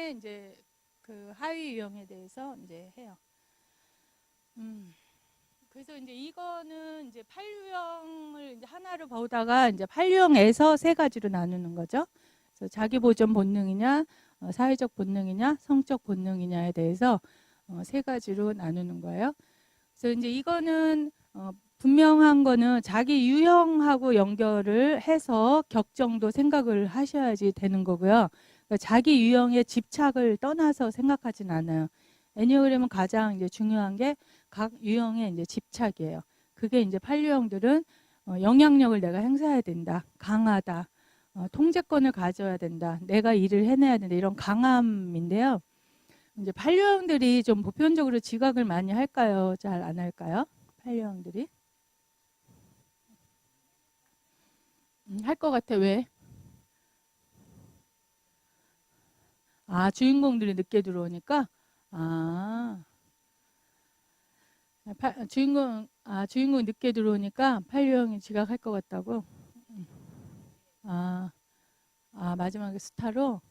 다음에 이제 그 하위 유형에 대해서 이제 해요. 그래서 이제 이거는 이제 8유형을 이제 하나로 보다가 이제 8유형에서 세 가지로 나누는 거죠. 그래서 자기 보존 본능이냐, 사회적 본능이냐, 성적 본능이냐에 대해서 세 가지로 나누는 거예요. 그래서 이제 이거는 분명한 거는 자기 유형하고 연결을 해서 격정도 생각을 하셔야지 되는 거고요. 그러니까 자기 유형의 집착을 떠나서 생각하진 않아요. 애니어그램은 가장 이제 중요한 게 각 유형의 이제 집착이에요. 그게 이제 8유형들은 영향력을 내가 행사해야 된다, 강하다, 통제권을 가져야 된다, 내가 일을 해내야 된다, 이런 강함인데요. 이제 8유형들이 좀 보편적으로 지각을 많이 할까요? 잘 안 할까요? 8유형들이? 할 것 같아. 왜? 아, 주인공들이 늦게 들어오니까? 아, 주인공이 늦게 들어오니까 8유형이 지각할 것 같다고? 아, 마지막에 스타로?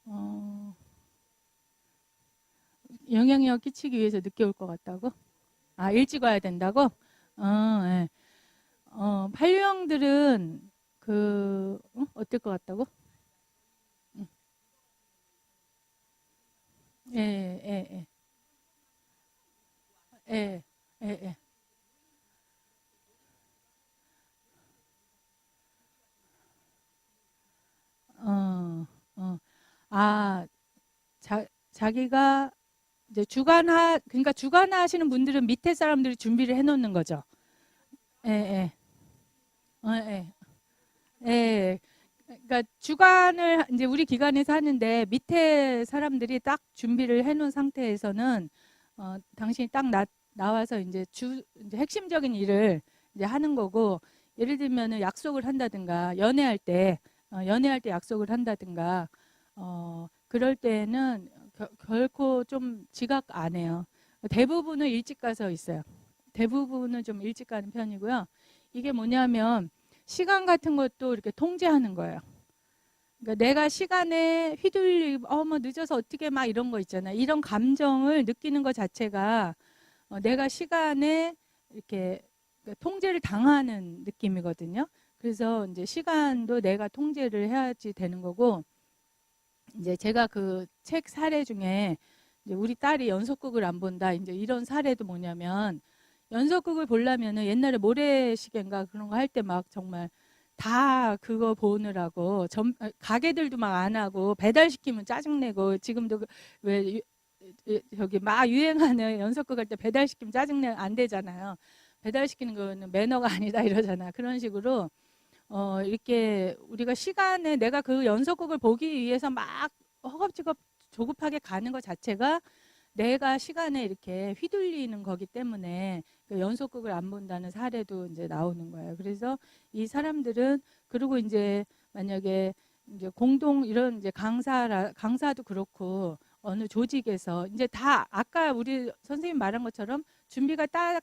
어, 영향력 끼치기 위해서 늦게 올 것 같다고? 아, 일찍 와야 된다고? 예. 8유형들은 어떨 것 같다고? 음, 예, 예, 예, 예, 예, 예. 어, 어. 아, 자기가 이제 그러니까 주관하 하시는 분들은 밑에 사람들이 준비를 해 놓는 거죠. 예, 예. 예, 예. 그러니까 주관을 이제 우리 기관에서 하는데 밑에 사람들이 딱 준비를 해 놓은 상태에서는 당신이 딱 나와서 이제 핵심적인 일을 이제 하는 거고, 예를 들면은 약속을 한다든가 연애할 때 약속을 한다든가 그럴 때는 결코 좀 지각 안 해요. 대부분은 일찍 가서 있어요. 대부분은 좀 일찍 가는 편이고요. 이게 뭐냐면 시간 같은 것도 이렇게 통제하는 거예요. 그러니까 내가 시간에 휘둘리고 뭐 늦어서 어떻게 막 이런 거 있잖아요. 이런 감정을 느끼는 것 자체가 내가 시간에 이렇게 통제를 당하는 느낌이거든요. 그래서 이제 시간도 내가 통제를 해야지 되는 거고, 이제 제가 그 책 사례 중에 이제 우리 딸이 연속극을 안 본다, 이제 이런 사례도 뭐냐면, 연속극을 보려면은 옛날에 모래시계인가 그런 거 할 때 막 정말 다 그거 보느라고 가게들도 막 안 하고 배달시키면 짜증내고, 지금도 왜 저기 막 유행하는 연속극 할 때 배달시키면 짜증내 안 되잖아요. 배달시키는 거는 매너가 아니다 이러잖아. 그런 식으로 이렇게 우리가 시간에 내가 그 연속극을 보기 위해서 막 허겁지겁 조급하게 가는 것 자체가 내가 시간에 이렇게 휘둘리는 거기 때문에 그 연속극을 안 본다는 사례도 이제 나오는 거예요. 그래서 이 사람들은, 그리고 이제 만약에 이제 공동 이런 이제 강사도 그렇고 어느 조직에서 이제 다 아까 우리 선생님 말한 것처럼 준비가 딱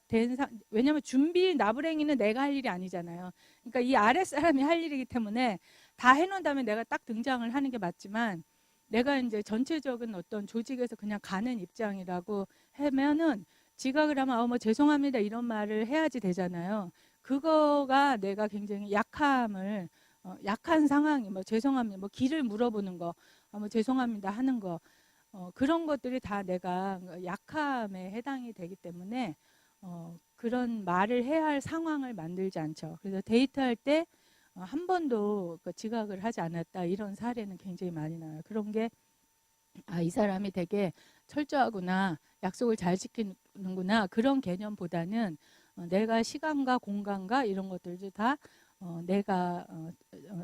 왜냐면 준비 나부랭이는 내가 할 일이 아니잖아요. 그러니까 이 아랫사람이 할 일이기 때문에 다 해놓은 다음에 내가 딱 등장을 하는 게 맞지만, 내가 이제 전체적인 어떤 조직에서 그냥 가는 입장이라고 하면은 지각을 하면 뭐 죄송합니다 이런 말을 해야지 되잖아요. 그거가 내가 굉장히 약한 상황이, 뭐 죄송합니다, 뭐 길을 물어보는 거, 뭐 죄송합니다 하는 거, 그런 것들이 다 내가 약함에 해당이 되기 때문에 그런 말을 해야 할 상황을 만들지 않죠. 그래서 데이트할 때 한 번도 그 지각을 하지 않았다, 이런 사례는 굉장히 많이 나와요. 그런 게 이 사람이 되게 철저하구나, 약속을 잘 지키는구나, 그런 개념보다는 내가 시간과 공간과 이런 것들도 다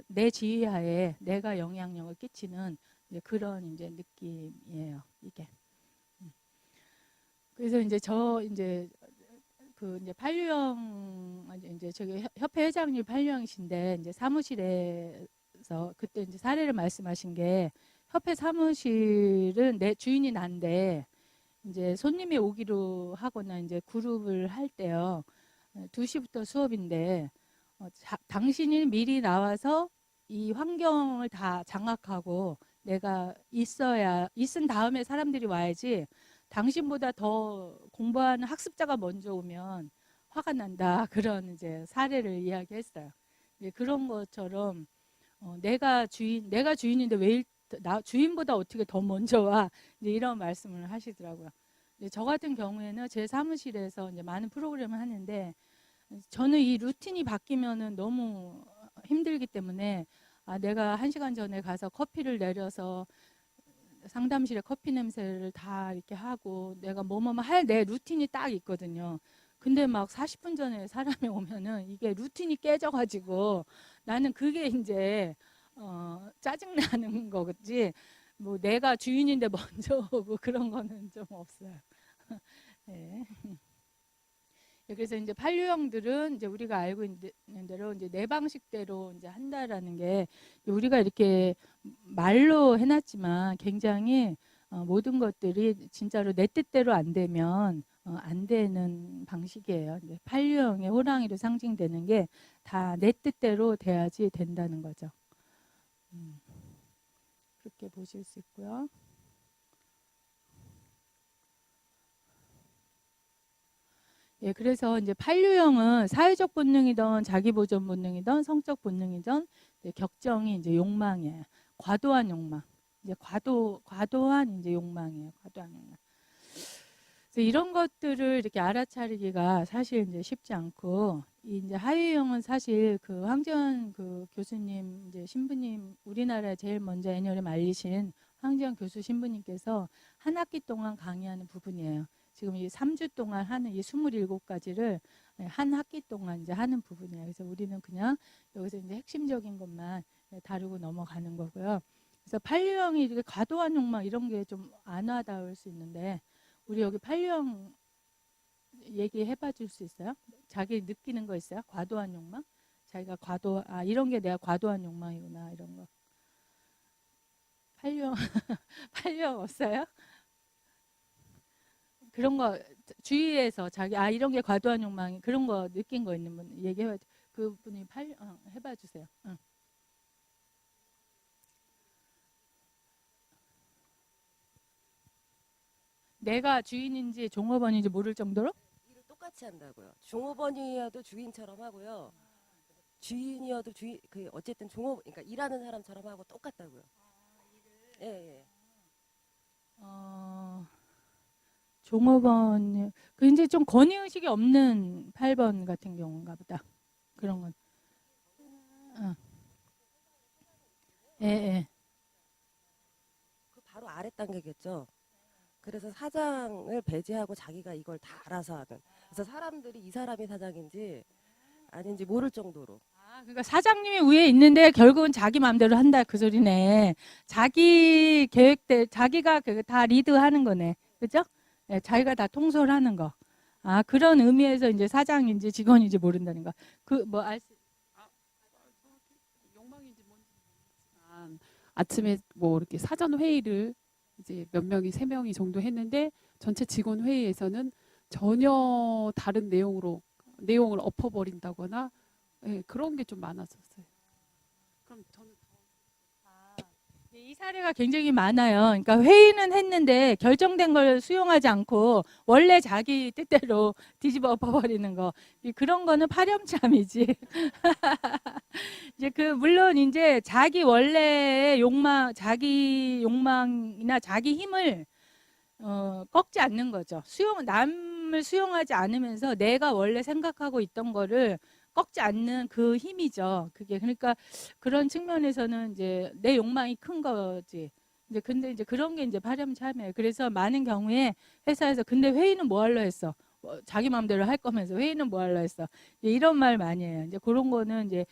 내 지휘하에 내가 영향력을 끼치는 그런 이제 느낌이에요, 이게. 음. 그래서 이제 8유형, 이제 저기 협회 회장님 8유형이신데, 이제 사무실에서 그때 이제 사례를 말씀하신 게, 협회 사무실은 내 주인이 난데 이제 손님이 오기로 하거나 이제 그룹을 할 때요, 2시부터 수업인데 당신이 미리 나와서 이 환경을 다 장악하고 내가 있은 다음에 사람들이 와야지 당신보다 더 공부하는 학습자가 먼저 오면 화가 난다. 그런 이제 사례를 이야기했어요. 그런 것처럼 내가 주인인데 왜 주인보다 어떻게 더 먼저 와? 이제 이런 말씀을 하시더라고요. 저 같은 경우에는 제 사무실에서 이제 많은 프로그램을 하는데 저는 이 루틴이 바뀌면은 너무 힘들기 때문에 내가 1시간 전에 가서 커피를 내려서 상담실에 커피 냄새를 다 이렇게 하고 내가 뭐뭐 할 내 루틴이 딱 있거든요. 근데 막 40분 전에 사람이 오면은 이게 루틴이 깨져가지고 나는 그게 이제 짜증나는 거지. 뭐 내가 주인인데 먼저 오고 그런 거는 좀 없어요. 네. 그래서 이제 판류형들은 이제 우리가 알고 있는 대로 이제 내 방식대로 이제 한다라는 게 우리가 이렇게 말로 해놨지만 굉장히 모든 것들이 진짜로 내 뜻대로 안 되면 안 되는 방식이에요. 이제 판류형의 호랑이로 상징되는 게 다 내 뜻대로 돼야지 된다는 거죠. 그렇게 보실 수 있고요. 예, 그래서 이제 판류형은 사회적 본능이든 자기 보존 본능이든 성적 본능이든 격정이 이제 욕망이에요. 과도한 욕망. 이제 과도한 이제 욕망이에요. 과도한 욕망. 그래서 이런 것들을 이렇게 알아차리기가 사실 이제 쉽지 않고 이제 하위형은 사실 그 황재원 그 교수님 이제 신부님 우리나라에 제일 먼저 애니어를 알리신 황재원 교수 신부님께서 한 학기 동안 강의하는 부분이에요. 지금 이 3주 동안 하는 이 27가지를 한 학기 동안 이제 하는 부분이에요. 그래서 우리는 그냥 여기서 이제 핵심적인 것만 다루고 넘어가는 거고요. 그래서 판류형이 이렇게 과도한 욕망 이런 게 좀 안 와닿을 수 있는데 우리 여기 판류형 얘기해 봐 줄 수 있어요? 자기 느끼는 거 있어요? 과도한 욕망? 자기가 이런 게 내가 과도한 욕망이구나 이런 거. 판류형 판류형 없어요? 그런 거 주위에서 자기 이런 게 과도한 욕망이 그런 거 느낀 거 있는 분 얘기해 봐. 그분이 해봐 주세요. 응. 내가 주인인지 종업원인지 모를 정도로? 일을 똑같이 한다고요. 종업원이어도 주인처럼 하고요. 주인이어도 주인 그 어쨌든 그러니까 일하는 사람처럼 하고 똑같다고요. 예, 예. 어, 종업원 그 이제 좀 권위 의식이 없는 8번 같은 경우인가 보다. 그런 건. 어. 예, 예. 그 바로 아래 단계겠죠. 그래서 사장을 배제하고 자기가 이걸 다 알아서 하는. 그래서 사람들이 이 사람이 사장인지 아닌지 모를 정도로. 그러니까 사장님이 위에 있는데 결국은 자기 마음대로 한다 그 소리네. 자기 계획대 자기가 다 리드하는 거네. 그죠? 예, 자기가 다 통솔하는 거. 그런 의미에서 이제 사장인지 직원인지 모른다는 거. 욕망인지 뭔지 모르겠지만 아침에 뭐 이렇게 사전 회의를 이제 몇 명이 3명이 정도 했는데 전체 직원 회의에서는 전혀 다른 내용을 엎어버린다거나 그런 게 좀 많았었어요. 그럼 저는 이 사례가 굉장히 많아요. 그러니까 회의는 했는데 결정된 걸 수용하지 않고 원래 자기 뜻대로 뒤집어 엎어버리는 거. 그런 거는 파렴치함이지. 이제 물론 이제 자기 욕망이나 자기 힘을 꺾지 않는 거죠. 남을 수용하지 않으면서 내가 원래 생각하고 있던 거를 꺾지 않는 그 힘이죠. 그게 그러니까 그런 측면에서는 이제 내 욕망이 큰 거지. 이제 근데 이제 그런 게 이제 파렴치함이에요. 그래서 많은 경우에 회사에서 근데 회의는 뭐 하려 했어? 자기 마음대로 할 거면서 회의는 뭐 하려 했어? 이런 말 많이 해요. 이제 그런 거는 이제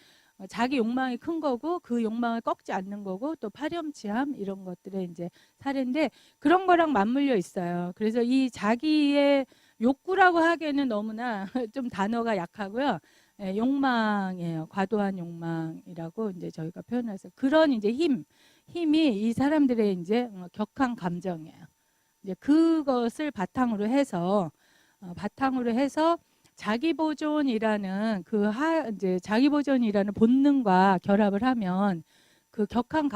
자기 욕망이 큰 거고 그 욕망을 꺾지 않는 거고 또 파렴치함 이런 것들의 이제 사례인데 그런 거랑 맞물려 있어요. 그래서 이 자기의 욕구라고 하기에는 너무나 좀 단어가 약하고요. 욕망이에요. 과도한 욕망이라고 이제 저희가 표현해서 그런 이제 힘이 이 사람들의 이제 격한 감정이에요. 이제 그것을 바탕으로 해서 이제 자기 보존이라는 본능과 결합을 하면 그 격한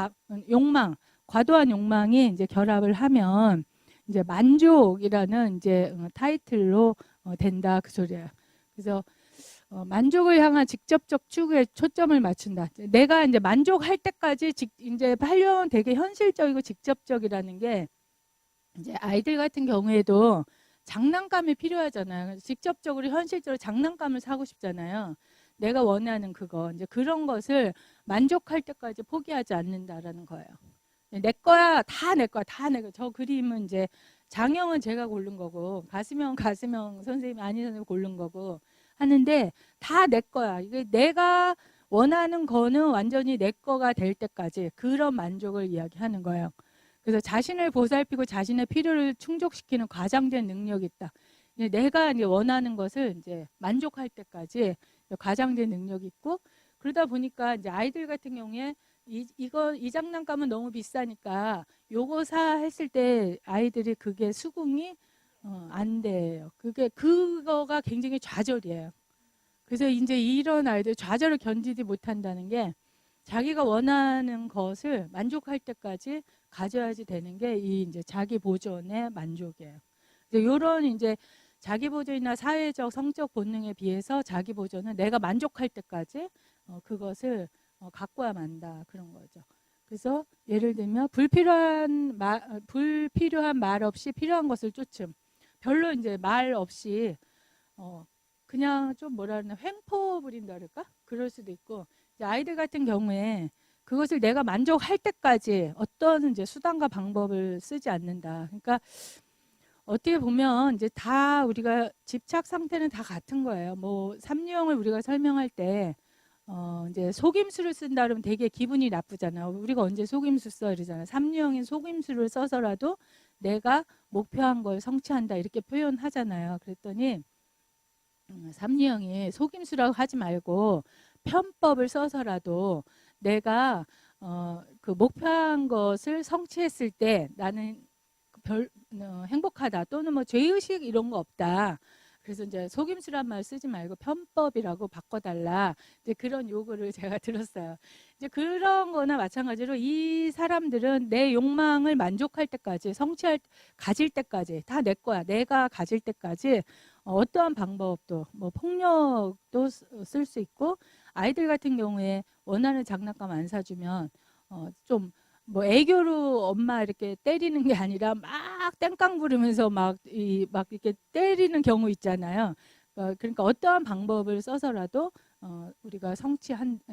욕망, 과도한 욕망이 이제 결합을 하면 이제 만족이라는 이제 타이틀로 된다 그 소리예요. 그래서 만족을 향한 직접적 추구에 초점을 맞춘다. 내가 이제 만족할 때까지 이제 하려면 되게 현실적이고 직접적이라는 게 이제 아이들 같은 경우에도 장난감이 필요하잖아요. 직접적으로 현실적으로 장난감을 사고 싶잖아요. 내가 원하는 그거 이제 그런 것을 만족할 때까지 포기하지 않는다라는 거예요. 내 거야, 다 내 거야, 다 내 거야. 저 그림은 이제 장형은 제가 고른 거고 가슴형 선생님이 아니 선생님이 고른 거고 하는데 다 내 거야. 이게 내가 원하는 거는 완전히 내 거가 될 때까지 그런 만족을 이야기하는 거예요. 그래서 자신을 보살피고 자신의 필요를 충족시키는 과장된 능력이 있다. 내가 이제 원하는 것을 이제 만족할 때까지 과장된 능력이 있고 그러다 보니까 이제 아이들 같은 경우에 이 장난감은 너무 비싸니까 요거 사 했을 때 아이들이 그게 수긍이 안 돼요. 그거가 굉장히 좌절이에요. 그래서 이제 이런 아이들 좌절을 견디지 못한다는 게 자기가 원하는 것을 만족할 때까지 가져야지 되는 게 이 이제 자기 보존의 만족이에요. 이런 이제 자기 보존이나 사회적 성적 본능에 비해서 자기 보존은 내가 만족할 때까지 그것을 갖고야 만다 그런 거죠. 그래서 예를 들면 불필요한 말 없이 필요한 것을 쫓음. 별로 이제 말 없이 그냥 좀 뭐라 그러나 횡포 부린다 그럴까? 그럴 수도 있고 이제 아이들 같은 경우에 그것을 내가 만족할 때까지 어떤 이제 수단과 방법을 쓰지 않는다. 그러니까 어떻게 보면 이제 다 우리가 집착 상태는 다 같은 거예요. 뭐 삼류형을 우리가 설명할 때 이제 속임수를 쓴다 그러면 되게 기분이 나쁘잖아요. 우리가 언제 속임수 써 이러잖아요. 삼류형인 속임수를 써서라도 내가 목표한 걸 성취한다 이렇게 표현하잖아요. 그랬더니 삼류형이 속임수라고 하지 말고 편법을 써서라도 내가 그 목표한 것을 성취했을 때 나는 행복하다 또는 뭐 죄의식 이런 거 없다. 그래서 이제 속임수란 말 쓰지 말고 편법이라고 바꿔달라. 이제 그런 요구를 제가 들었어요. 이제 그런 거나 마찬가지로 이 사람들은 내 욕망을 만족할 때까지 가질 때까지 다 내 거야. 내가 가질 때까지 어떠한 방법도 뭐 폭력도 쓸 수 있고 아이들 같은 경우에 원하는 장난감 안 사주면 좀 뭐 애교로 엄마 이렇게 때리는 게 아니라 막 땡깡 부르면서 막 이렇게 때리는 경우 있잖아요. 그러니까 어떠한 방법을 써서라도 우리가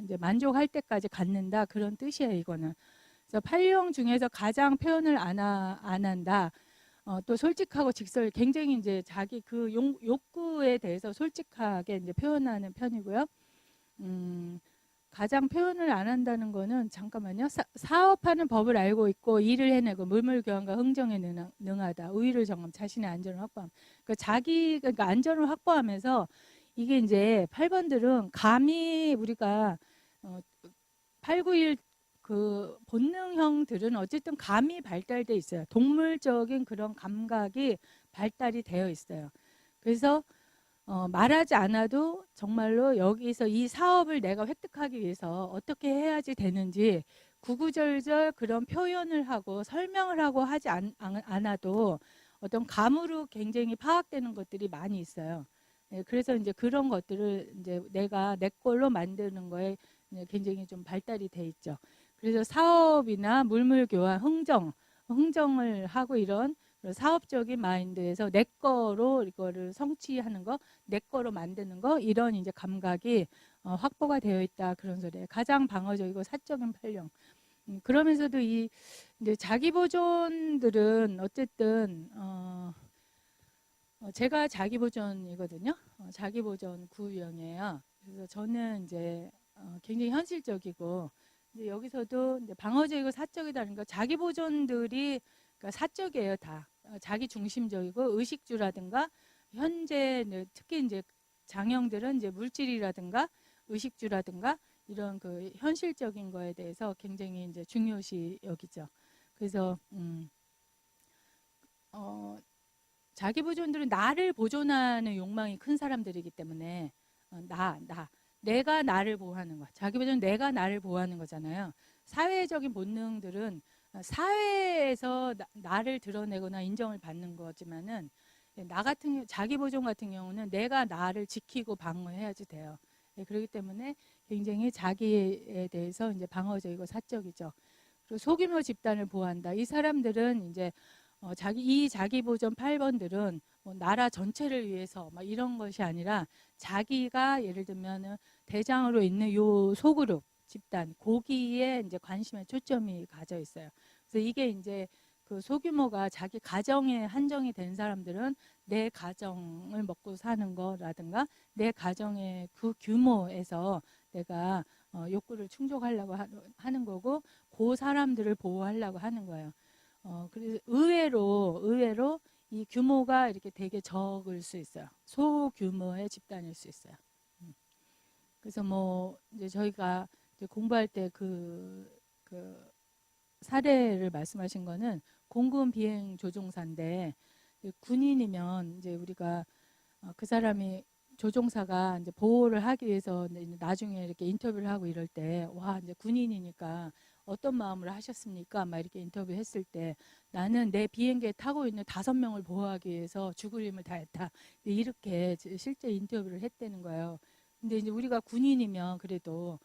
이제 만족할 때까지 갖는다 그런 뜻이에요. 이거는. 그래서 팔령 중에서 가장 표현을 안 한다. 또 솔직하고 굉장히 이제 자기 그 욕구에 대해서 솔직하게 이제 표현하는 편이고요. 가장 표현을 안 한다는 거는 잠깐만요. 사업하는 법을 알고 있고 일을 해내고 물물교환과 흥정에 능하다. 우위를 정함 자신의 안전을 확보함. 그러니까 안전을 확보하면서 이게 이제 8번들은 감히 우리가 8, 9, 1 그 본능형들은 어쨌든 감이 발달돼 있어요. 동물적인 그런 감각이 발달이 되어 있어요. 그래서 말하지 않아도 정말로 여기서 이 사업을 내가 획득하기 위해서 어떻게 해야지 되는지 구구절절 그런 표현을 하고 설명을 하고 하지 않아도 어떤 감으로 굉장히 파악되는 것들이 많이 있어요. 그래서 이제 그런 것들을 이제 내가 내 걸로 만드는 거에 굉장히 좀 발달이 돼 있죠. 그래서 사업이나 물물교환, 흥정을 하고 이런 사업적인 마인드에서 내 거로 이거를 성취하는 거, 내 거로 만드는 거 이런 이제 감각이 확보가 되어 있다 그런 소리예요. 가장 방어적이고 사적인 팔령. 그러면서도 이 이제 자기 보존들은 어쨌든 제가 자기 보존이거든요. 자기 보존 구유형이에요. 그래서 저는 이제 굉장히 현실적이고 이제 여기서도 이제 방어적이고 사적이다는 거 자기 보존들이 그러니까 사적이에요 다. 자기 중심적이고 의식주라든가 현재 특히 이제 장형들은 이제 물질이라든가 의식주라든가 이런 그 현실적인 거에 대해서 굉장히 이제 중요시 여기죠. 그래서 자기 보존들은 나를 보존하는 욕망이 큰 사람들이기 때문에 내가 나를 보호하는 거. 자기 보존은 내가 나를 보호하는 거잖아요. 사회적인 본능들은 사회에서 나를 드러내거나 인정을 받는 거지만은 자기 보존 같은 경우는 내가 나를 지키고 방어해야지 돼요. 그렇기 때문에 굉장히 자기에 대해서 이제 방어적이고 사적이죠. 그리고 소규모 집단을 보호한다. 이 사람들은 이제 자기 보존 8번들은 뭐 나라 전체를 위해서 막 이런 것이 아니라 자기가 예를 들면은 대장으로 있는 요 소그룹 집단 거기에 이제 관심에 초점이 가져 있어요. 그래서 이게 이제 그 소규모가 자기 가정에 한정이 된 사람들은 내 가정을 먹고 사는 거라든가 내 가정의 그 규모에서 내가 욕구를 충족하려고 하는 거고 그 사람들을 보호하려고 하는 거예요. 그래서 의외로 이 규모가 이렇게 되게 적을 수 있어요. 소규모의 집단일 수 있어요. 그래서 뭐 이제 저희가 이제 공부할 때 그 사례를 말씀하신 거는 공군 비행 조종사인데 군인이면 이제 우리가 그 사람이 조종사가 이제 보호를 하기 위해서 나중에 이렇게 인터뷰를 하고 이럴 때 와 이제 군인이니까 어떤 마음으로 하셨습니까? 막 이렇게 인터뷰했을 때 나는 내 비행기에 타고 있는 5명을 보호하기 위해서 죽을 힘을 다했다. 이렇게 실제 인터뷰를 했다는 거예요. 근데 이제 우리가 군인이면 그래도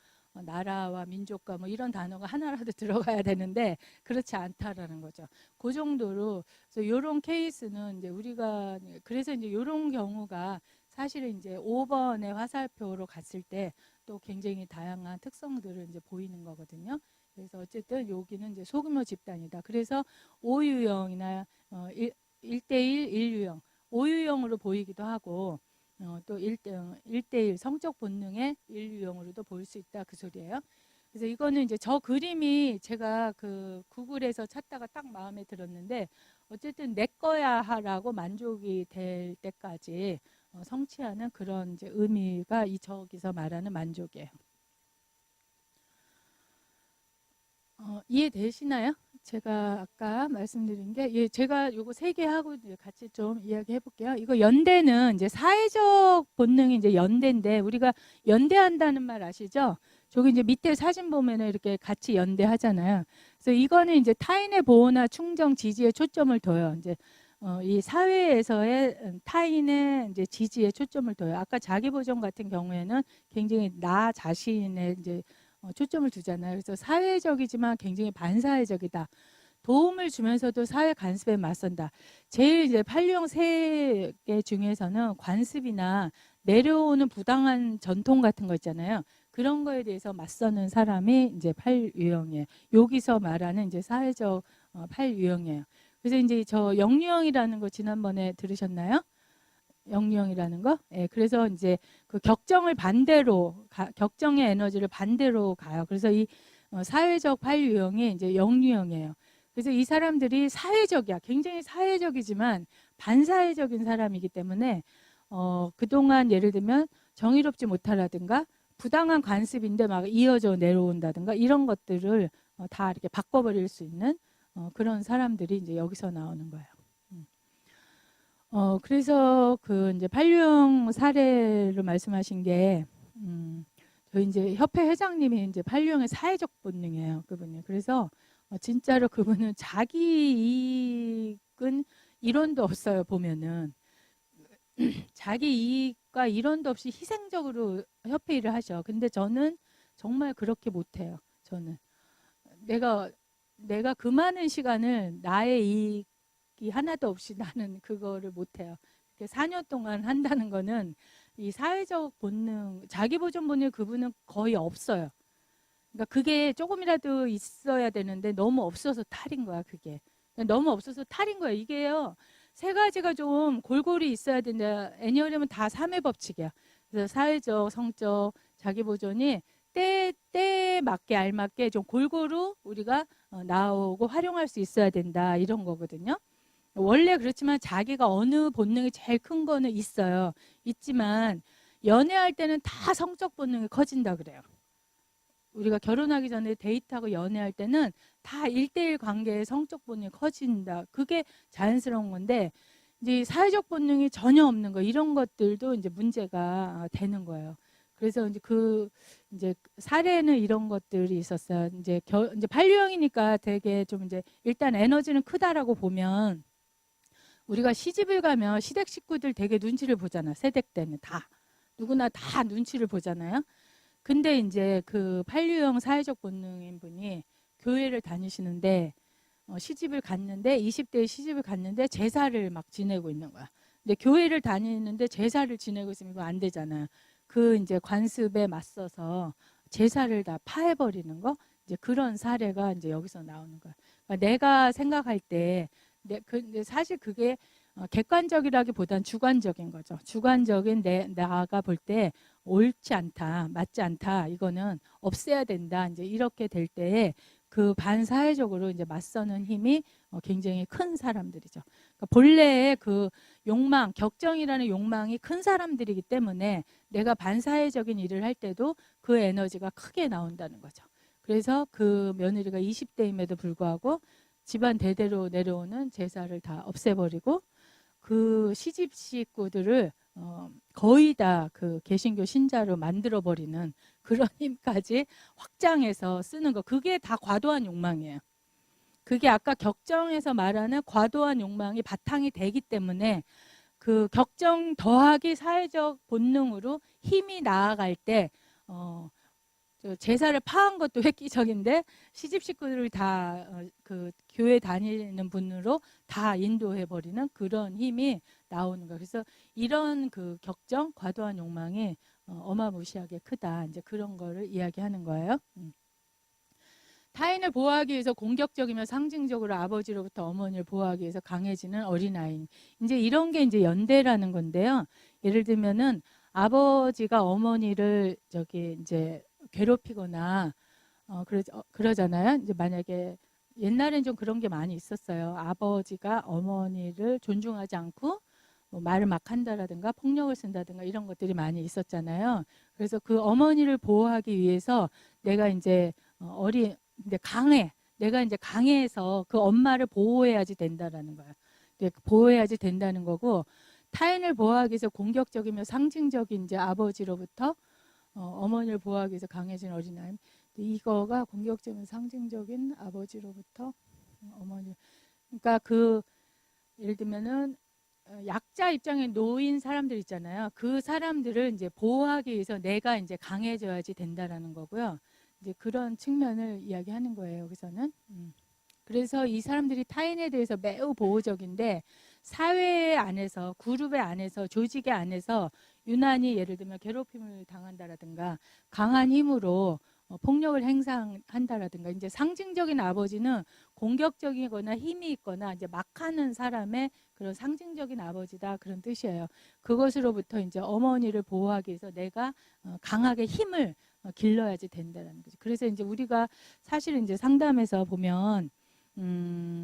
나라와 민족과 뭐 이런 단어가 하나라도 들어가야 되는데 그렇지 않다라는 거죠. 그 정도로 그래서 이런 케이스는 이제 우리가 그래서 이제 이런 경우가 사실은 이제 5번의 화살표로 갔을 때 또 굉장히 다양한 특성들을 이제 보이는 거거든요. 그래서 어쨌든 여기는 이제 소규모 집단이다. 그래서 오유형이나 1대1, 1유형, 오유형으로 보이기도 하고 또 1대1 성적 본능의 1유형으로도 보일 수 있다 그 소리예요. 그래서 이거는 이제 저 그림이 제가 그 구글에서 찾다가 딱 마음에 들었는데 어쨌든 내 거야 하라고 만족이 될 때까지 성취하는 그런 이제 의미가 이 저기서 말하는 만족이에요. 이해되시나요? 제가 아까 말씀드린 게 제가 요거 3개 하고 같이 좀 이야기해 볼게요. 이거 연대는 이제 사회적 본능이 이제 연대인데 우리가 연대한다는 말 아시죠? 저기 이제 밑에 사진 보면은 이렇게 같이 연대하잖아요. 그래서 이거는 이제 타인의 보호나 충정, 지지에 초점을 둬요. 이제 이 사회에서의 타인의 이제 지지에 초점을 둬요. 아까 자기 보존 같은 경우에는 굉장히 나 자신의 이제 초점을 두잖아요. 그래서 사회적이지만 굉장히 반사회적이다. 도움을 주면서도 사회 간섭에 맞선다. 제일 이제 팔류형 3개 중에서는 관습이나 내려오는 부당한 전통 같은 거 있잖아요. 그런 거에 대해서 맞서는 사람이 이제 8유형이에요. 여기서 말하는 이제 사회적 8유형이에요. 그래서 이제 저 영유형이라는 거 지난번에 들으셨나요? 영유형이라는 거? 예, 그래서 이제 그 격정을 반대로 격정의 에너지를 반대로 가요. 그래서 이 사회적 8유형이 이제 영유형이에요. 그래서 이 사람들이 사회적이야. 굉장히 사회적이지만 반사회적인 사람이기 때문에 그동안 예를 들면 정의롭지 못하라든가 부당한 관습인데 막 이어져 내려온다든가 이런 것들을 다 이렇게 바꿔버릴 수 있는 그런 사람들이 이제 여기서 나오는 거예요. 그래서 그 이제 팔류형 사례로 말씀하신 게, 저희 이제 협회 회장님이 이제 팔류형의 사회적 본능이에요, 그분이. 그래서 진짜로 그분은 자기 이익은 이론도 없어요, 보면은. 자기 이익과 이론도 없이 희생적으로 협회 일을 하셔. 근데 저는 정말 그렇게 못해요, 저는. 내가 그 많은 시간을 나의 이익이 하나도 없이 나는 그거를 못해요. 4년 동안 한다는 거는 이 사회적 본능, 자기 보존 본능 그분은 거의 없어요. 그러니까 그게 조금이라도 있어야 되는데 너무 없어서 탈인 거야, 그게. 너무 없어서 탈인 거야. 이게요. 3가지가 좀 골고루 있어야 된다. 애니어리즘은 다 3회 법칙이야. 그래서 사회적, 성적, 자기 보존이 때에 맞게 알맞게 좀 골고루 우리가 나오고 활용할 수 있어야 된다. 이런 거거든요. 원래 그렇지만 자기가 어느 본능이 제일 큰 거는 있어요. 있지만 연애할 때는 다 성적 본능이 커진다 그래요. 우리가 결혼하기 전에 데이트하고 연애할 때는 다 1대1 관계의 성적 본능이 커진다. 그게 자연스러운 건데 이제 사회적 본능이 전혀 없는 거 이런 것들도 이제 문제가 되는 거예요. 그래서 이제 사례는 이런 것들이 있었어요. 이제 반려형이니까 되게 좀 이제 일단 에너지는 크다라고 보면 우리가 시집을 가면 시댁 식구들 되게 눈치를 보잖아. 세댁 때는 다 누구나 다 눈치를 보잖아요. 근데 이제 그 반려형 사회적 본능인 분이 교회를 다니시는데 시집을 갔는데 20대에 시집을 갔는데 제사를 막 지내고 있는 거야. 근데 교회를 다니는데 제사를 지내고 있으면 이거 안 되잖아요. 그 이제 관습에 맞서서 제사를 다 파해버리는 거 이제 그런 사례가 이제 여기서 나오는 거야. 그러니까 내가 생각할 때 근데 사실 그게 객관적이라기보단 주관적인 거죠. 주관적인 나가 볼 때 옳지 않다, 맞지 않다, 이거는 없애야 된다. 이제 이렇게 될 때에 그 반사회적으로 이제 맞서는 힘이 굉장히 큰 사람들이죠. 그러니까 본래의 그 욕망, 격정이라는 욕망이 큰 사람들이기 때문에 내가 반사회적인 일을 할 때도 그 에너지가 크게 나온다는 거죠. 그래서 그 며느리가 20대임에도 불구하고 집안 대대로 내려오는 제사를 다 없애버리고 그 시집 식구들을 거의 다 그 개신교 신자로 만들어버리는 그런 힘까지 확장해서 쓰는 거. 그게 다 과도한 욕망이에요. 그게 아까 격정에서 말하는 과도한 욕망이 바탕이 되기 때문에 그 격정 더하기 사회적 본능으로 힘이 나아갈 때 제사를 파한 것도 획기적인데 시집 식구들을 다 그 교회 다니는 분으로 다 인도해 버리는 그런 힘이 나오는 거예요. 그래서 이런 그 격정, 과도한 욕망이 어마무시하게 크다. 이제 그런 거를 이야기하는 거예요. 타인을 보호하기 위해서 공격적이며 상징적으로 아버지로부터 어머니를 보호하기 위해서 강해지는 어린아이. 이제 이런 게 이제 연대라는 건데요. 예를 들면은 아버지가 어머니를 이제 괴롭히거나 그러잖아요. 이제 만약에 옛날엔 좀 그런 게 많이 있었어요. 아버지가 어머니를 존중하지 않고 뭐 말을 막 한다라든가 폭력을 쓴다든가 이런 것들이 많이 있었잖아요. 그래서 그 어머니를 보호하기 위해서 내가 이제 근데 강해. 내가 이제 강해서 그 엄마를 보호해야지 된다라는 거야. 보호해야지 된다는 거고 타인을 보호하기 위해서 공격적이며 상징적인 이제 아버지로부터 어머니를 보호하기 위해서 강해진 어린아이. 이거가 공격적인 상징적인 아버지로부터 어머니. 그러니까 예를 들면은 약자 입장에 놓인 사람들 있잖아요. 그 사람들을 이제 보호하기 위해서 내가 이제 강해져야지 된다라는 거고요. 이제 그런 측면을 이야기하는 거예요. 여기서는. 그래서 이 사람들이 타인에 대해서 매우 보호적인데 사회 안에서 그룹의 안에서 조직의 안에서 유난히 예를 들면 괴롭힘을 당한다라든가 강한 힘으로 폭력을 행사한다라든가 이제 상징적인 아버지는 공격적이거나 힘이 있거나 이제 막하는 사람의 그런 상징적인 아버지다 그런 뜻이에요. 그것으로부터 이제 어머니를 보호하기 위해서 내가 강하게 힘을 길러야지 된다는 거죠. 그래서 이제 우리가 사실 이제 상담에서 보면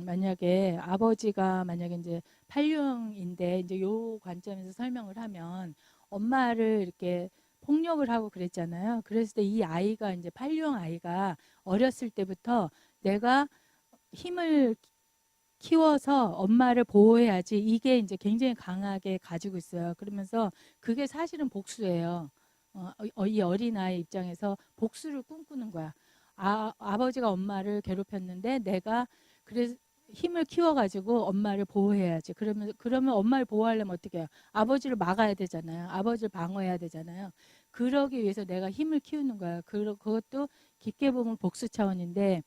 만약에 아버지가 만약에 이제 팔륜인데 이제 요 관점에서 설명을 하면 엄마를 이렇게 폭력을 하고 그랬잖아요. 그랬을 때 이 아이가 이제 팔륜 아이가 어렸을 때부터 내가 힘을 키워서 엄마를 보호해야지 이게 이제 굉장히 강하게 가지고 있어요. 그러면서 그게 사실은 복수예요. 이 어린아이 입장에서 복수를 꿈꾸는 거야. 아버지가 엄마를 괴롭혔는데 내가 그래서 힘을 키워가지고 엄마를 보호해야지. 그러면 엄마를 보호하려면 어떻게 해요? 아버지를 막아야 되잖아요. 아버지를 방어해야 되잖아요. 그러기 위해서 내가 힘을 키우는 거야. 그것도 깊게 보면 복수 차원인데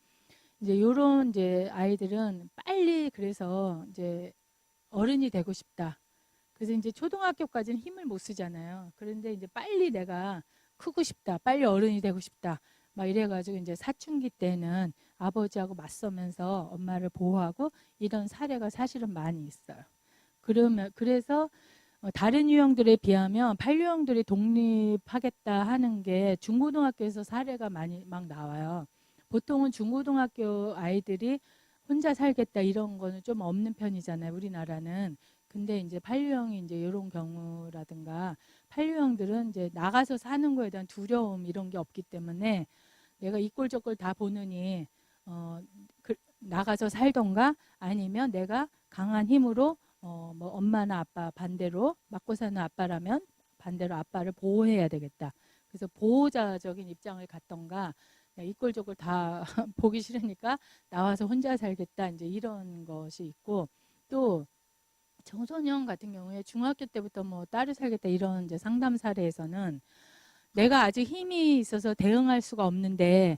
이제 요런 이제 아이들은 빨리 그래서 이제 어른이 되고 싶다. 그래서 이제 초등학교까지는 힘을 못 쓰잖아요. 그런데 이제 빨리 내가 크고 싶다. 빨리 어른이 되고 싶다. 막 이래가지고 이제 사춘기 때는 아버지하고 맞서면서 엄마를 보호하고 이런 사례가 사실은 많이 있어요. 그래서 다른 유형들에 비하면 반려형들이 독립하겠다 하는 게 중고등학교에서 사례가 많이 막 나와요. 보통은 중고등학교 아이들이 혼자 살겠다 이런 거는 좀 없는 편이잖아요. 우리나라는. 근데 이제 반려형이 이제 이런 경우라든가 반려형들은 이제 나가서 사는 거에 대한 두려움 이런 게 없기 때문에 내가 이 꼴 저 꼴 다 보느니 나가서 살던가 아니면 내가 강한 힘으로 뭐 엄마나 아빠 반대로 맞고 사는 아빠라면 반대로 아빠를 보호해야 되겠다. 그래서 보호자적인 입장을 갖던가 이꼴저꼴 다 보기 싫으니까 나와서 혼자 살겠다 이제 이런 것이 있고 또 청소년 같은 경우에 중학교 때부터 뭐 따로 살겠다 이런 이제 상담 사례에서는 내가 아직 힘이 있어서 대응할 수가 없는데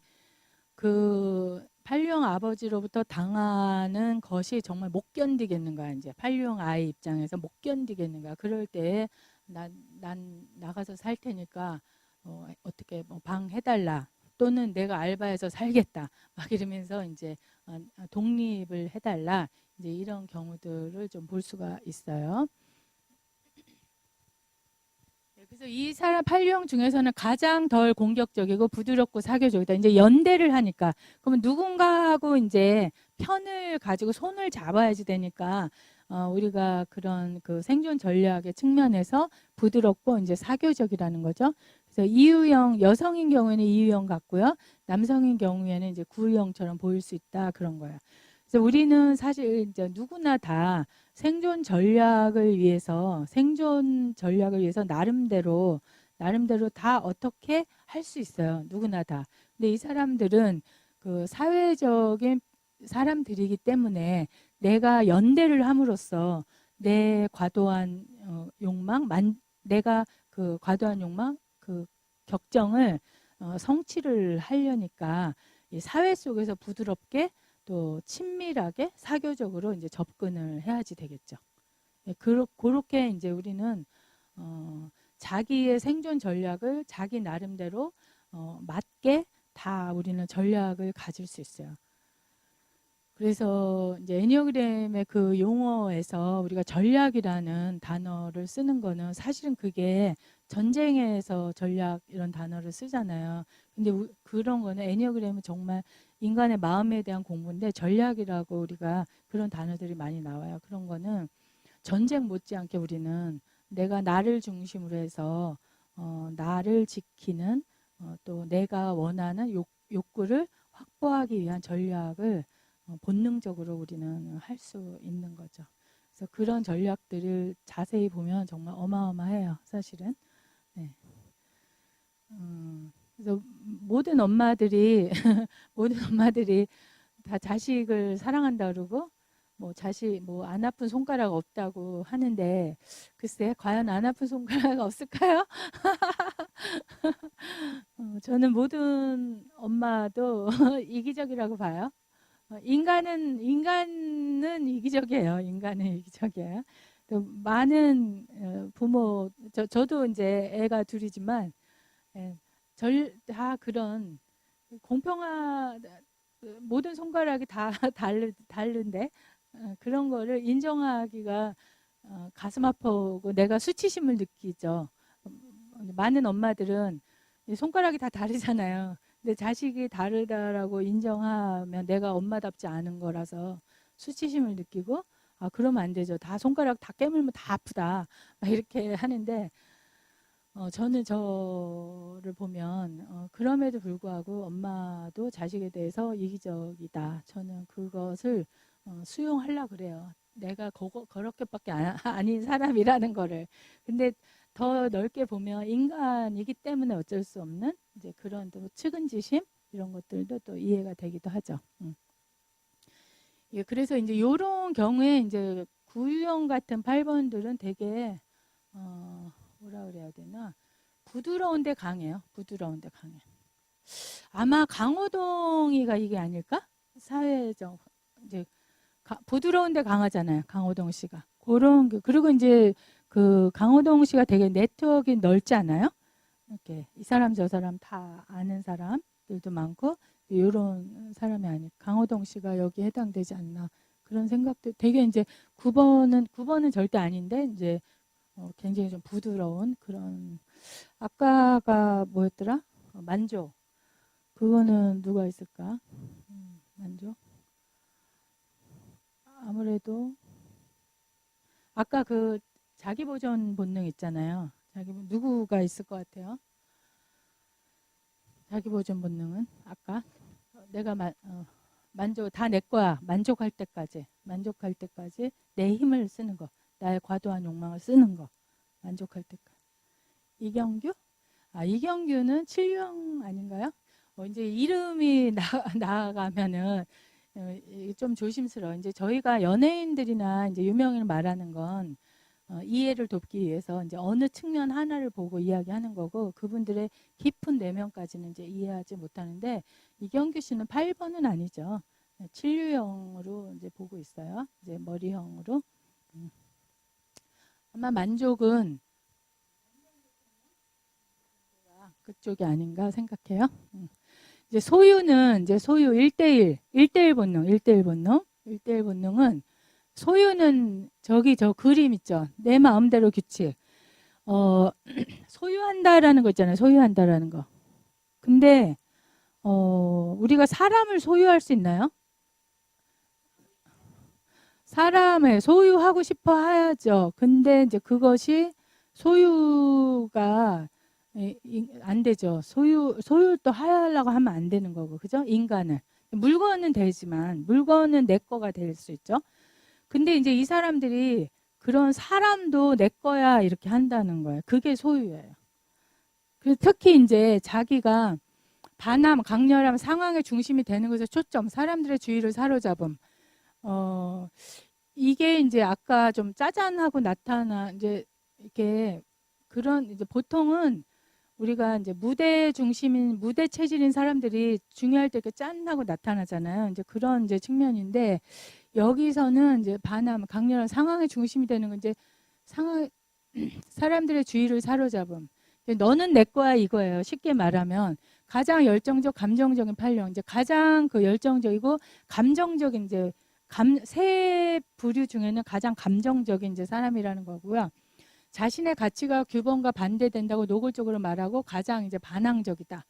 그 판류형 아버지로부터 당하는 것이 정말 못 견디겠는 거야. 이제 판류형 아이 입장에서 못 견디겠는 거야. 그럴 때 난 나가서 살 테니까 어떻게 뭐 방 해달라 또는 내가 알바해서 살겠다 막 이러면서 이제 독립을 해달라 이제 이런 경우들을 좀 볼 수가 있어요. 그래서 이 사람 판류형 중에서는 가장 덜 공격적이고 부드럽고 사교적이다. 이제 연대를 하니까 그러면 누군가하고 이제 편을 가지고 손을 잡아야지 되니까 우리가 그런 그 생존 전략의 측면에서 부드럽고 이제 사교적이라는 거죠. 그래서 이유형 여성인 경우에는 이유형 같고요, 남성인 경우에는 이제 구유형처럼 보일 수 있다 그런 거예요. 그래서 우리는 사실 이제 누구나 다 생존 전략을 위해서 나름대로 다 어떻게 할 수 있어요. 누구나 다. 근데 이 사람들은 그 사회적인 사람들이기 때문에 내가 연대를 함으로써 내 과도한 내가 그 과도한 욕망, 그 격정을 성취를 하려니까 이 사회 속에서 부드럽게 또 친밀하게 사교적으로 이제 접근을 해야지 되겠죠. 그렇게 이제 우리는 자기의 생존 전략을 자기 나름대로 맞게 다 우리는 전략을 가질 수 있어요. 그래서 이제 애니어그램의 그 용어에서 우리가 전략이라는 단어를 쓰는 거는 사실은 그게 전쟁에서 전략 이런 단어를 쓰잖아요. 근데 그런 거는 애니어그램은 정말 인간의 마음에 대한 공부인데 전략이라고 우리가 그런 단어들이 많이 나와요. 그런 거는 전쟁 못지않게 우리는 내가 나를 중심으로 해서 나를 지키는 또 내가 원하는 욕구를 확보하기 위한 전략을 본능적으로 우리는 할 수 있는 거죠. 그래서 그런 전략들을 자세히 보면 정말 어마어마해요, 사실은. 네. 그래서 모든 엄마들이 다 자식을 사랑한다 그러고 뭐 자식 뭐 안 아픈 손가락 없다고 하는데 글쎄 과연 안 아픈 손가락 없을까요? 저는 모든 엄마도 이기적이라고 봐요. 인간은 이기적이에요. 인간은 이기적이에요. 또 많은 부모 저도 이제 애가 둘이지만 예, 다 그런 공평한 모든 손가락이 다 다른데 그런 거를 인정하기가 가슴 아프고 내가 수치심을 느끼죠. 많은 엄마들은 이 손가락이 다 다르잖아요. 근데 자식이 다르다라고 인정하면 내가 엄마답지 않은 거라서 수치심을 느끼고 그러면 안 되죠. 다 손가락 다 깨물면 다 아프다. 막 이렇게 하는데 저는 저를 보면 그럼에도 불구하고 엄마도 자식에 대해서 이기적이다. 저는 그것을 수용하려고 그래요. 내가 그렇게밖에 아닌 사람이라는 거를. 근데 더 넓게 보면 인간이기 때문에 어쩔 수 없는 이제 그런 또 측은지심 이런 것들도 또 이해가 되기도 하죠. 예, 그래서 이제 이런 경우에 이제 구유형 같은 8번들은 되게 뭐라 그래야 되나 부드러운데 강해요. 부드러운데 강해. 아마 강호동이가 이게 아닐까? 사회적 이제 부드러운데 강하잖아요. 강호동 씨가 그런 그리고 이제 그 강호동 씨가 되게 네트워크가 넓지 않아요? 이렇게 이 사람 저 사람 다 아는 사람들도 많고 이런 사람이 아니 강호동 씨가 여기 해당되지 않나 그런 생각도 되게 이제 9번은 절대 아닌데 이제 굉장히 좀 부드러운 그런 아까가 뭐였더라? 만족. 그거는 누가 있을까? 만족. 아무래도 아까 그 자기 보존 본능 있잖아요. 누구가 있을 것 같아요? 자기 보존 본능은 아까 내가 만족 다 내 거야. 만족할 때까지 내 힘을 쓰는 거, 나의 과도한 욕망을 쓰는 거, 만족할 때까지. 이경규? 아, 이경규는 칠유형 아닌가요? 이제 이름이 나아가면은 이게 좀 조심스러워. 이제 저희가 연예인들이나 이제 유명인을 말하는 건 이해를 돕기 위해서 이제 어느 측면 하나를 보고 이야기하는 거고 그분들의 깊은 내면까지는 이제 이해하지 못하는데 이경규 씨는 8번은 아니죠. 7유형으로 이제 보고 있어요. 이제 머리형으로. 아마 만족은 그쪽이 아닌가 생각해요. 이제 소유는 이제 소유 1대1 본능, 1대1 본능. 1대1 본능은 소유는 저기 저 그림 있죠. 내 마음대로 규칙. 소유한다라는 거 있잖아요. 소유한다라는 거. 근데 우리가 사람을 소유할 수 있나요? 사람을 소유하고 싶어 하죠. 근데 이제 그것이 소유가 안 되죠. 소유 또 하려고 하면 안 되는 거고, 그죠? 인간을. 물건은 되지만, 물건은 내 거가 될 수 있죠. 근데 이제 이 사람들이 그런 사람도 내 거야 이렇게 한다는 거예요. 그게 소유예요. 특히 이제 자기가 반함, 강렬함, 상황의 중심이 되는 것에 초점, 사람들의 주의를 사로잡음. 이게 이제 아까 좀 짜잔하고 이제 이렇게 그런 이제 보통은 우리가 이제 무대 중심인 무대 체질인 사람들이 중요할 때 이렇게 짠하고 나타나잖아요. 이제 그런 이제 측면인데 여기서는 이제 반함, 강렬한 상황의 중심이 되는 건 이제 사람들의 주의를 사로잡음. 너는 내 거야 이거예요. 쉽게 말하면 가장 열정적, 감정적인 팔령. 이제 가장 그 열정적이고 감정적인 이제 세 부류 중에는 가장 감정적인 이제 사람이라는 거고요. 자신의 가치가 규범과 반대된다고 노골적으로 말하고 가장 이제 반항적이다.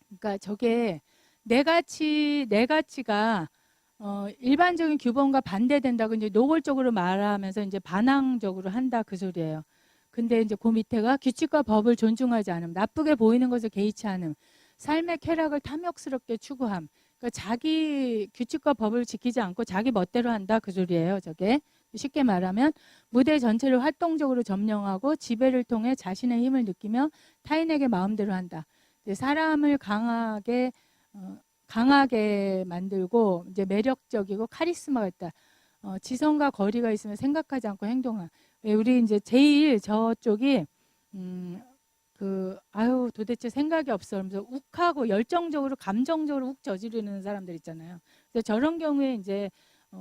그러니까 저게 내 가치가 일반적인 규범과 반대된다고 이제 노골적으로 말하면서 이제 반항적으로 한다 그 소리예요. 근데 이제 그 밑에가 규칙과 법을 존중하지 않음, 나쁘게 보이는 것을 개의치 않음, 삶의 쾌락을 탐욕스럽게 추구함. 그러니까 자기 규칙과 법을 지키지 않고 자기 멋대로 한다 그 소리예요. 저게 쉽게 말하면 무대 전체를 활동적으로 점령하고 지배를 통해 자신의 힘을 느끼며 타인에게 마음대로 한다. 사람을 강하게 만들고 이제 매력적이고 카리스마가 있다. 지성과 거리가 있으면 생각하지 않고 행동함. 우리 이제 제일 저쪽이 아유 도대체 생각이 없어. 그러면서 욱하고 열정적으로 감정적으로 욱 저지르는 사람들 있잖아요. 그래서 저런 경우에 이제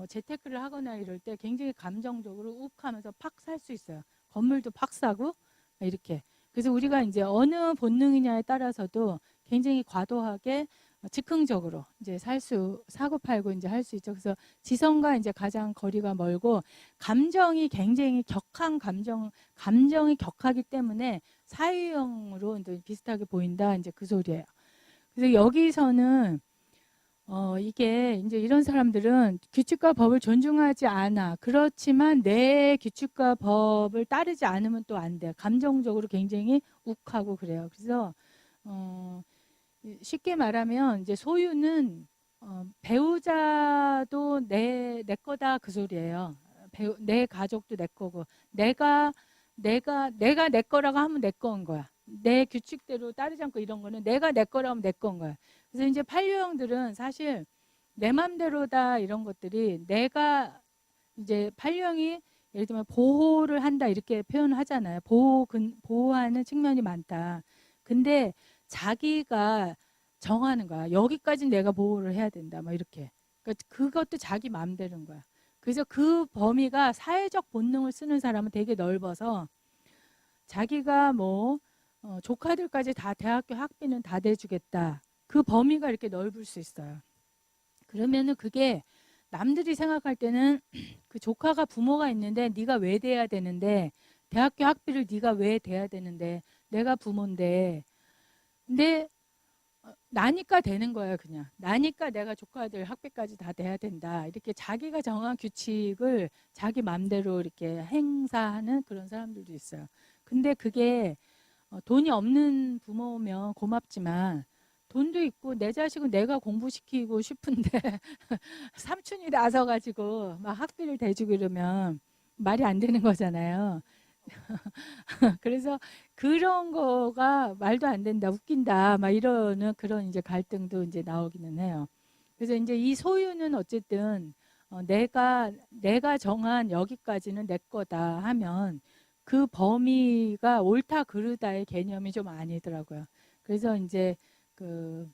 재테크를 하거나 이럴 때 굉장히 감정적으로 욱하면서 팍 살 수 있어요. 건물도 팍 사고 이렇게. 그래서 우리가 이제 어느 본능이냐에 따라서도 굉장히 과도하게 즉흥적으로 이제 사고 팔고 이제 할 수 있죠. 그래서 지성과 이제 가장 거리가 멀고 감정이 굉장히 감정이 격하기 때문에 사유형으로 이제 비슷하게 보인다. 이제 그 소리예요. 그래서 여기서는 이게 이제 이런 사람들은 규칙과 법을 존중하지 않아. 그렇지만 내 규칙과 법을 따르지 않으면 또 안 돼. 감정적으로 굉장히 욱하고 그래요. 그래서 쉽게 말하면 이제 소유는 배우자도 내 거다 그 소리예요. 내 가족도 내 거고 내가 내 거라고 하면 내 거인 거야. 내 규칙대로 따르지 않고 이런 거는 내가 내 거라고 하면 내 거인 거야. 그래서 이제 팔류형들은 사실 내 맘대로다 이런 것들이 내가 이제 팔류형이 예를 들면 보호를 한다 이렇게 표현하잖아요. 보호하는 측면이 많다. 근데 자기가 정하는 거야. 여기까지 내가 보호를 해야 된다. 막 이렇게. 그러니까 그것도 자기 마음대로인 거야. 그래서 그 범위가 사회적 본능을 쓰는 사람은 되게 넓어서 자기가 뭐 조카들까지 다 대학교 학비는 다 대주겠다. 그 범위가 이렇게 넓을 수 있어요. 그러면은 그게 남들이 생각할 때는 그 조카가 부모가 있는데 네가 왜 대야 되는데 대학교 학비를 네가 왜 대야 되는데 내가 부모인데 근데 나니까 되는 거예요. 그냥 나니까 내가 조카들 학비까지 다 대야 된다. 이렇게 자기가 정한 규칙을 자기 맘대로 이렇게 행사하는 그런 사람들도 있어요. 근데 그게 돈이 없는 부모면 고맙지만 돈도 있고 내 자식은 내가 공부시키고 싶은데 삼촌이 나서가지고 막 학비를 대주고 이러면 말이 안 되는 거잖아요. 그래서 그런 거가 말도 안 된다, 웃긴다, 막 이러는 그런 이제 갈등도 이제 나오기는 해요. 그래서 이제 이 소유는 어쨌든 내가 정한 여기까지는 내 거다 하면 그 범위가 옳다 그르다의 개념이 좀 아니더라고요. 그래서 이제 그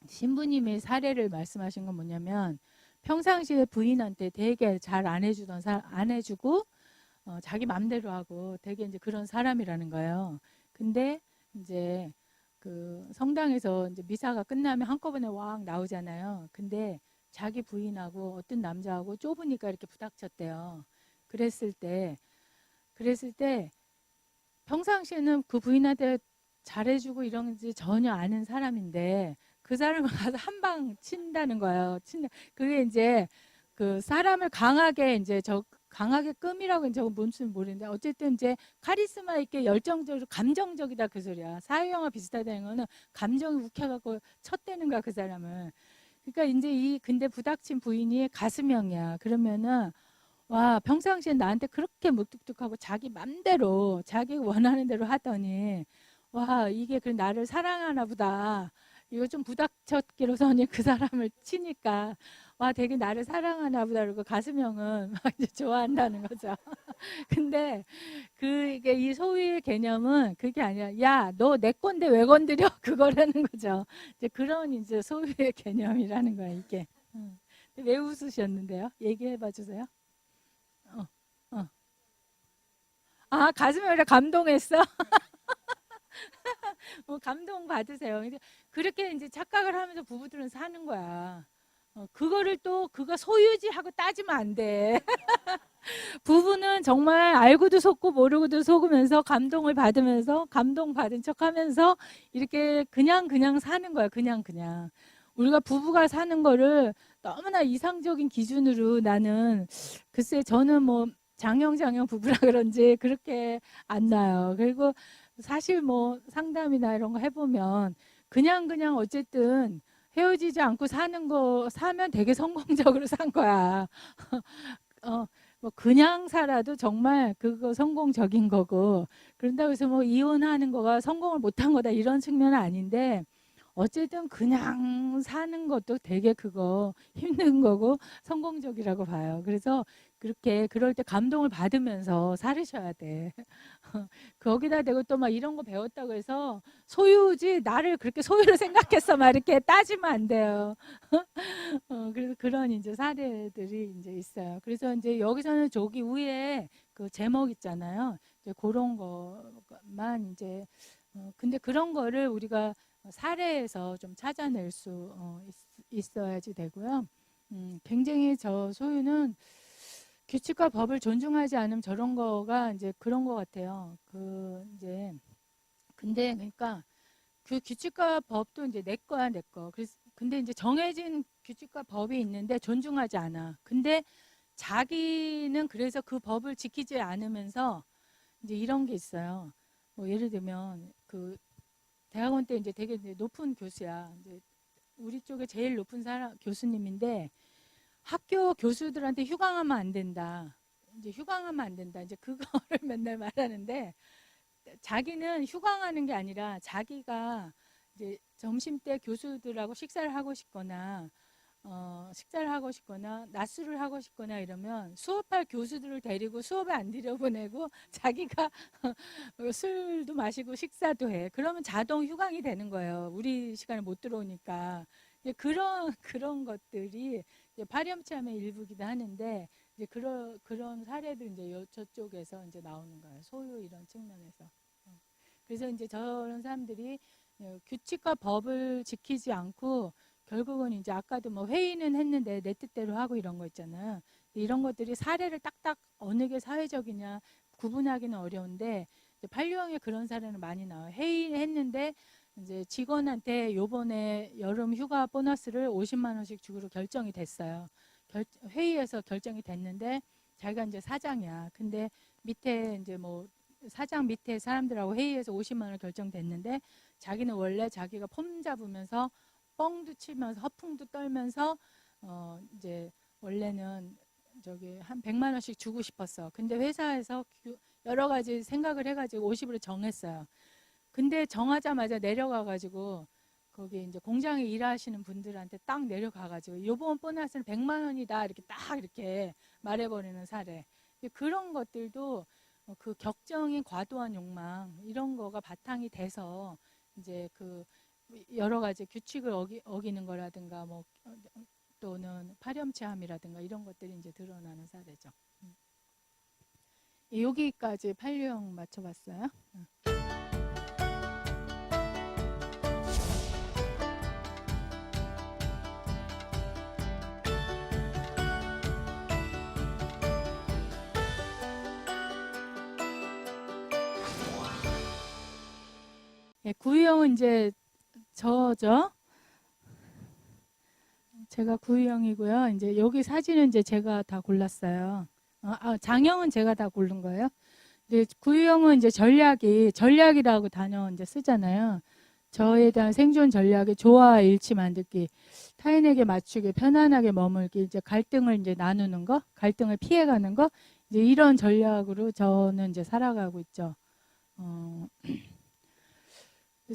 신부님의 사례를 말씀하신 건 뭐냐면 평상시에 부인한테 되게 잘 안 해주던 안 해주고 자기 맘대로 하고 되게 이제 그런 사람이라는 거예요. 근데 이제 그 성당에서 이제 미사가 끝나면 한꺼번에 왕 나오잖아요. 근데 자기 부인하고 어떤 남자하고 좁으니까 이렇게 부닥쳤대요. 그랬을 때, 그랬을 때 평상시에는 그 부인한테 잘해주고 이런지 전혀 아는 사람인데 그 사람을 가서 한 방 친다는 거예요. 그게 이제 그 사람을 강하게 이제 강하게 끔이라고 이제 뭔지는 모르는데 어쨌든 이제 카리스마 있게 열정적으로 감정적이다 그 소리야. 사회영화 비슷하다는 거는 감정이 욱해갖고 쳤대는 거야 그 사람을. 그러니까 이제 근데 부닥친 부인이 가수명이야. 그러면은 와, 평상시에 나한테 그렇게 무뚝뚝하고 자기 맘대로 자기 원하는 대로 하더니 와, 이게 그 나를 사랑하나 보다. 이거 좀 부닥쳤기로서는 그 사람을 치니까 와, 되게 나를 사랑하나 보다. 그러고 가수명은 막 이제 좋아한다는 거죠. 근데 그게 이 소유의 개념은 그게 아니라 야, 너 내 건데 왜 건드려? 그거라는 거죠. 이제 그런 이제 소유의 개념이라는 거야, 이게. 왜 웃으셨는데요? 얘기해 봐 주세요. 어, 어. 아, 가슴이 왜 감동했어? 뭐 감동 받으세요. 근데 그렇게 이제 착각을 하면서 부부들은 사는 거야. 그거를 또 그거 소유지하고 따지면 안 돼. 부부는 정말 알고도 속고 모르고도 속으면서 감동을 받으면서 감동 받은 척하면서 이렇게 그냥 사는 거야. 그냥. 우리가 부부가 사는 거를 너무나 이상적인 기준으로 나는 글쎄 저는 뭐 장형 부부라 그런지 그렇게 안 나요. 그리고 사실 뭐 상담이나 이런 거 해보면 그냥 어쨌든 헤어지지 않고 사면 되게 성공적으로 산 거야. 어, 뭐 그냥 살아도 정말 그거 성공적인 거고 그런다고 해서 뭐 이혼하는 거가 성공을 못한 거다 이런 측면은 아닌데 어쨌든 그냥 사는 것도 되게 그거 힘든 거고 성공적이라고 봐요. 그래서 그렇게 그럴 때 감동을 받으면서 살으셔야 돼. 거기다 대고 또 막 이런 거 배웠다고 해서 소유지 나를 그렇게 소유로 생각했어 막 이렇게 따지면 안 돼요. 그래서 그런 이제 사례들이 이제 있어요. 그래서 이제 여기서는 저기 위에 그 제목 있잖아요. 이제 그런 것만 이제 근데 그런 거를 우리가 사례에서 좀 찾아낼 수 있어야지 되고요. 굉장히 저 소유는 규칙과 법을 존중하지 않으면 저런 거가 이제 그런 거 같아요. 그 이제 근데 그러니까 그 규칙과 법도 이제 내 거야 내 거. 그래서 근데 이제 정해진 규칙과 법이 있는데 존중하지 않아. 근데 자기는 그래서 그 법을 지키지 않으면서 이제 이런 게 있어요. 뭐 예를 들면 그 대학원 때 이제 되게 이제 높은 교수야. 이제 우리 쪽에 제일 높은 사람 교수님인데 학교 교수들한테 휴강하면 안 된다. 이제 휴강하면 안 된다. 이제 그거를 맨날 말하는데 자기는 휴강하는 게 아니라 자기가 이제 점심 때 교수들하고 식사를 하고 싶거나 낮술을 하고 싶거나 이러면 수업할 교수들을 데리고 수업에 안 들여보내고 자기가 술도 마시고 식사도 해. 그러면 자동 휴강이 되는 거예요. 우리 시간에 못 들어오니까. 이제 그런 것들이 이제 파렴치함의 일부기도 하는데 이제 그런 사례도 이제 저쪽에서 이제 나오는 거예요. 소유 이런 측면에서. 그래서 이제 저런 사람들이 규칙과 법을 지키지 않고 결국은 이제 아까도 뭐 회의는 했는데 내 뜻대로 하고 이런 거 있잖아요. 이런 것들이 사례를 딱딱 어느 게 사회적이냐 구분하기는 어려운데 판례형에 그런 사례는 많이 나와요. 회의했는데 이제 직원한테 요번에 여름 휴가 보너스를 50만 원씩 주기로 결정이 됐어요. 회의에서 결정이 됐는데 자기가 이제 사장이야. 근데 밑에 이제 뭐 사장 밑에 사람들하고 회의해서 50만 원 결정됐는데 자기는 원래 자기가 폼 잡으면서 뻥도 치면서 허풍도 떨면서 이제 원래는 저기 한 100만 원씩 주고 싶었어. 근데 회사에서 여러 가지 생각을 해가지고 50으로 정했어요. 근데 정하자마자 내려가가지고 거기 이제 공장에 일하시는 분들한테 딱 내려가가지고 요번 보너스는 100만 원이다 이렇게 딱 이렇게 말해버리는 사례. 그런 것들도 그 격정인 과도한 욕망 이런 거가 바탕이 돼서 이제 그 여러 가지 규칙을 어기는 거라든가 뭐 또는 파렴치함이라든가 이런 것들이 이제 드러나는 사례죠. 여기까지 8유형 맞춰봤어요. 예, 9유형은 이제 저죠. 제가 9유형이고요. 이제 여기 사진은 이제 제가 다 골랐어요. 장형은 제가 다 고른 거예요. 이제 9유형은 이제 전략이라고 단어 이제 쓰잖아요. 저에 대한 생존 전략의 조화 일치 만들기, 타인에게 맞추기, 편안하게 머물기, 이제 갈등을 이제 나누는 거, 갈등을 피해가는 거, 이제 이런 전략으로 저는 이제 살아가고 있죠.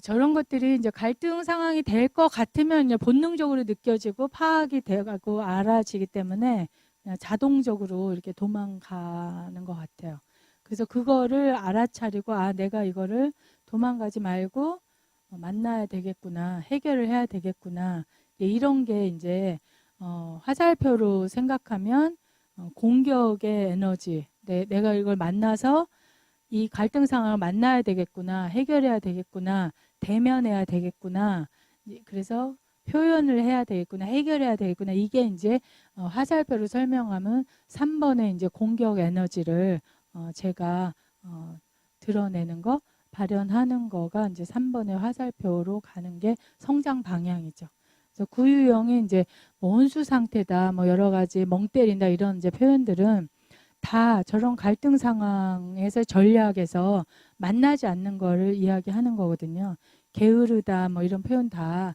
저런 것들이 이제 갈등 상황이 될 것 같으면 이제 본능적으로 느껴지고 파악이 돼가고 알아지기 때문에 그냥 자동적으로 이렇게 도망가는 것 같아요. 그래서 그거를 알아차리고 내가 이거를 도망가지 말고 만나야 되겠구나, 해결을 해야 되겠구나. 이런 게 이제 화살표로 생각하면 공격의 에너지, 내가 이걸 만나서 이 갈등 상황을 만나야 되겠구나, 해결해야 되겠구나, 대면해야 되겠구나. 그래서 표현을 해야 되겠구나, 해결해야 되겠구나. 이게 이제 화살표로 설명하면 3번의 이제 공격 에너지를 제가 드러내는 거, 발현하는 거가 이제 3번의 화살표로 가는 게 성장 방향이죠. 그래서 구유형이 이제 뭐 혼수 상태다, 뭐 여러 가지 멍 때린다 이런 이제 표현들은 다 저런 갈등 상황에서 전략에서 만나지 않는 거를 이야기하는 거거든요. 게으르다 뭐 이런 표현 다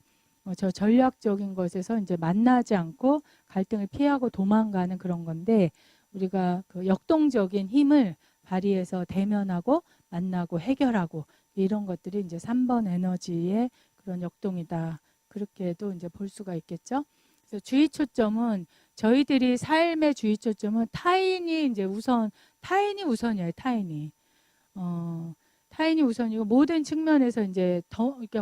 저 전략적인 것에서 이제 만나지 않고 갈등을 피하고 도망가는 그런 건데 우리가 그 역동적인 힘을 발휘해서 대면하고 만나고 해결하고 이런 것들이 이제 3번 에너지의 그런 역동이다. 그렇게도 이제 볼 수가 있겠죠. 그래서 주의 초점은 저희들이 삶의 주의 초점은 타인이 이제 타인이 우선이에요. 타인이 우선이고 모든 측면에서 이제 더 이렇게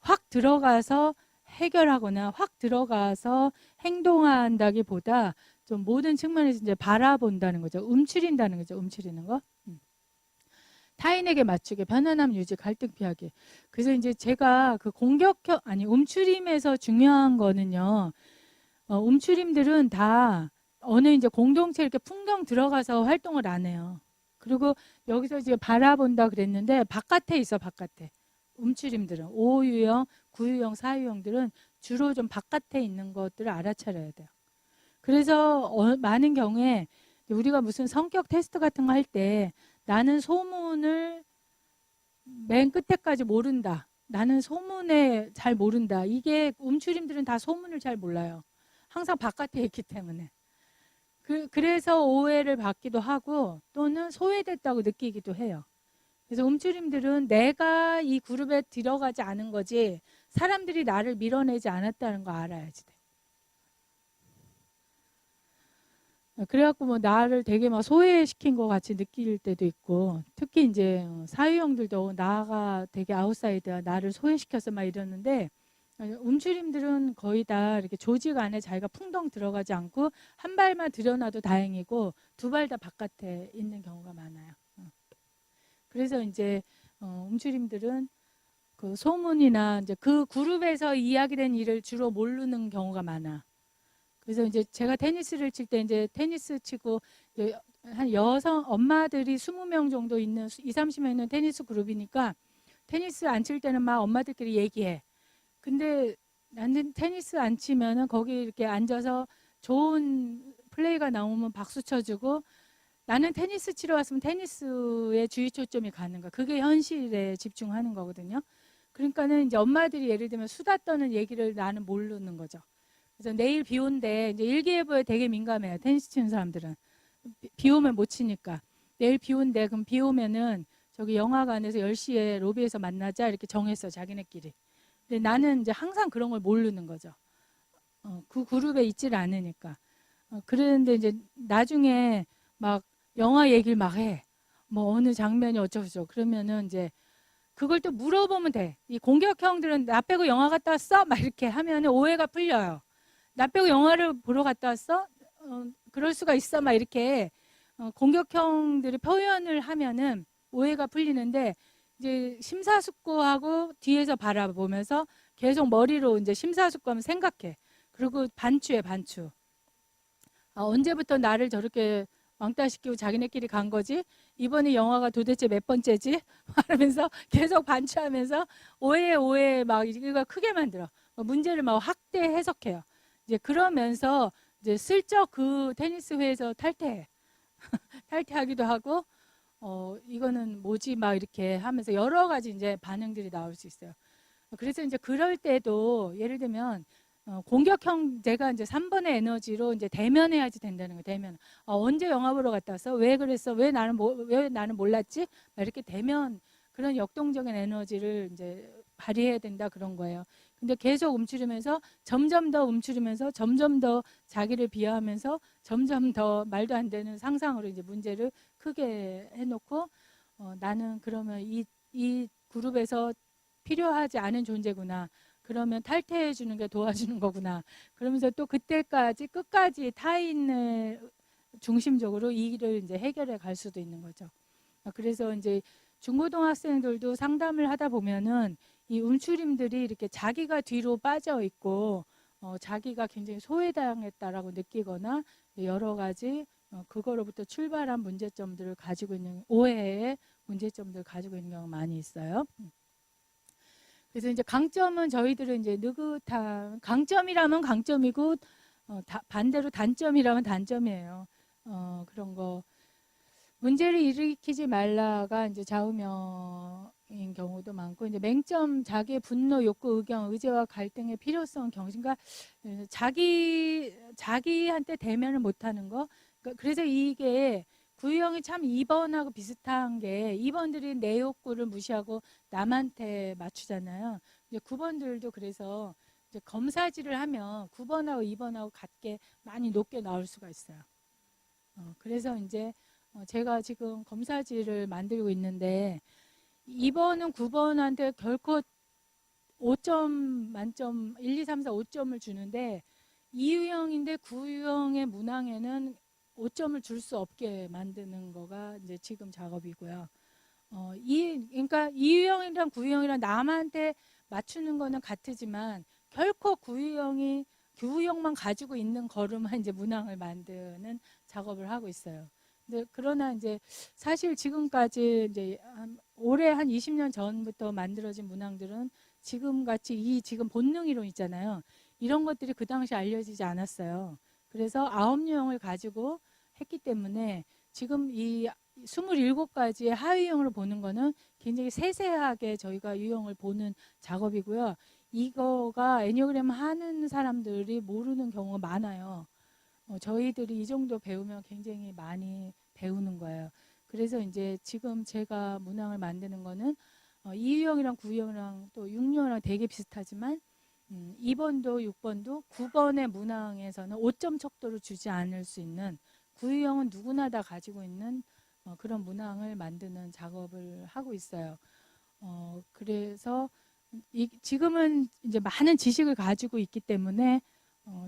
확 들어가서 해결하거나 확 들어가서 행동한다기보다 좀 모든 측면에서 이제 바라본다는 거죠. 움츠린다는 거죠. 움츠리는 거. 타인에게 맞추게, 편안함 유지, 갈등 피하기. 그래서 이제 제가 그 움츠림에서 중요한 거는요. 움츠림들은 다 어느 이제 공동체 이렇게 풍경 들어가서 활동을 안 해요. 그리고 여기서 이제 바라본다 그랬는데 바깥에 있어, 바깥에. 움츠림들은 5유형, 9유형, 4유형들은 주로 좀 바깥에 있는 것들을 알아차려야 돼요. 그래서 많은 경우에 우리가 무슨 성격 테스트 같은 거 할 때 나는 소문을 맨 끝에까지 모른다. 나는 소문에 잘 모른다. 이게 움츠림들은 다 소문을 잘 몰라요. 항상 바깥에 있기 때문에. 그래서 오해를 받기도 하고 또는 소외됐다고 느끼기도 해요. 그래서 움츠림들은 내가 이 그룹에 들어가지 않은 거지 사람들이 나를 밀어내지 않았다는 거 알아야지 돼. 그래갖고 뭐 나를 되게 막 소외시킨 것 같이 느낄 때도 있고 특히 이제 사유형들도 나가 되게 아웃사이드야 나를 소외시켜서 막 이러는데 움츠림들은 거의 다 이렇게 조직 안에 자기가 풍덩 들어가지 않고 한 발만 들여놔도 다행이고 두 발 다 바깥에 있는 경우가 많아요. 그래서 이제 움츠림들은 그 소문이나 이제 그 그룹에서 이야기된 일을 주로 모르는 경우가 많아. 그래서 이제 제가 테니스를 칠 때 이제 테니스 치고 한 여성 엄마들이 20명 정도 있는 20-30명 있는 테니스 그룹이니까 테니스 안 칠 때는 막 엄마들끼리 얘기해. 근데 나는 테니스 안 치면은 거기 이렇게 앉아서 좋은 플레이가 나오면 박수 쳐주고 나는 테니스 치러 왔으면 테니스에 주의 초점이 가는 거야. 그게 현실에 집중하는 거거든요. 그러니까는 이제 엄마들이 예를 들면 수다 떠는 얘기를 나는 모르는 거죠. 그래서 내일 비 온대. 이제 일기예보에 되게 민감해요. 테니스 치는 사람들은 비 오면 못 치니까. 내일 비 온대. 그럼 비 오면은 저기 영화관에서 10시에 로비에서 만나자 이렇게 정했어, 자기네끼리. 근데 나는 이제 항상 그런 걸 모르는 거죠. 그 그룹에 있질 않으니까. 그런데 이제 나중에 막 영화 얘기를 막 해. 뭐 어느 장면이 어쩌고저쩌고. 그러면은 이제 그걸 또 물어보면 돼. 이 공격형들은 나 빼고 영화 갔다 왔어? 막 이렇게 하면은 오해가 풀려요. 나 빼고 영화를 보러 갔다 왔어? 그럴 수가 있어? 막 이렇게 공격형들이 표현을 하면은 오해가 풀리는데 이제 심사숙고하고 뒤에서 바라보면서 계속 머리로 이제 심사숙고하면 생각해. 그리고 반추해, 반추. 언제부터 나를 저렇게 왕따시키고 자기네끼리 간 거지? 이번에 영화가 도대체 몇 번째지? 말하면서 계속 반추하면서 오해 막 이거 크게 만들어. 문제를 막 확대 해석해요. 이제 그러면서 이제 슬쩍 그 테니스회에서 탈퇴해. 탈퇴하기도 하고 이거는 뭐지? 막 이렇게 하면서 여러 가지 이제 반응들이 나올 수 있어요. 그래서 이제 그럴 때도 예를 들면 공격형 제가 이제 3번의 에너지로 이제 대면해야지 된다는 거예요. 대면. 언제 영화 보러 갔다 왔어? 왜 그랬어? 왜 나는 몰랐지? 막 이렇게 대면 그런 역동적인 에너지를 이제 발휘해야 된다 그런 거예요. 근데 계속 움츠리면서 점점 더 움츠리면서 점점 더 자기를 비하하면서 점점 더 말도 안 되는 상상으로 이제 문제를 크게 해놓고 나는 그러면 이 그룹에서 필요하지 않은 존재구나. 그러면 탈퇴해 주는 게 도와주는 거구나. 그러면서 또 그때까지 끝까지 타인을 중심적으로 이 일을 이제 해결해 갈 수도 있는 거죠. 그래서 이제 중고등학생들도 상담을 하다 보면은 이 움츠림들이 이렇게 자기가 뒤로 빠져 있고 자기가 굉장히 소외당했다라고 느끼거나 여러 가지 그거로부터 출발한 문제점들을 가지고 있는 오해의 문제점들을 가지고 있는 경우가 많이 있어요. 그래서 이제 강점은 저희들은 이제 느긋한 강점이라면 강점이고 반대로 단점이라면 단점이에요. 그런 거 문제를 일으키지 말라가 이제 좌우명인 경우도 많고 이제 맹점 자기의 분노, 욕구, 의견, 의제와 갈등의 필요성, 경신과 자기한테 대면을 못하는 거. 그래서 이게 구유형이 참 2번하고 비슷한 게 2번들이 내 욕구를 무시하고 남한테 맞추잖아요. 이제 9번들도 그래서 이제 검사질을 하면 9번하고 2번하고 같게 많이 높게 나올 수가 있어요. 그래서 이제 제가 지금 검사지를 만들고 있는데 2번은 9번한테 결코 5점 만점 1, 2, 3, 4, 5점을 주는데 이유형인데 구유형의 문항에는 5점을 줄 수 없게 만드는 거가 이제 지금 작업이고요. 그러니까 이유형이랑 구유형이랑 남한테 맞추는 거는 같으지만 결코 구유형만 가지고 있는 거로만 이제 문항을 만드는 작업을 하고 있어요. 근데 그러나 이제 사실 지금까지 이제 올해 한 20년 전부터 만들어진 문항들은 지금 같이 지금 본능 이론 있잖아요. 이런 것들이 그 당시 알려지지 않았어요. 그래서 9유형을 가지고 했기 때문에 지금 이 27가지의 하위형으로 보는 거는 굉장히 세세하게 저희가 유형을 보는 작업이고요. 이거가 애니어그램 하는 사람들이 모르는 경우가 많아요. 저희들이 이 정도 배우면 굉장히 많이 배우는 거예요. 그래서 이제 지금 제가 문항을 만드는 거는 2유형이랑 9유형이랑 또 6유형이랑 되게 비슷하지만 2번도 6번도 9번의 문항에서는 5점 척도를 주지 않을 수 있는 9유형은 누구나 다 가지고 있는 그런 문항을 만드는 작업을 하고 있어요. 그래서 지금은 이제 많은 지식을 가지고 있기 때문에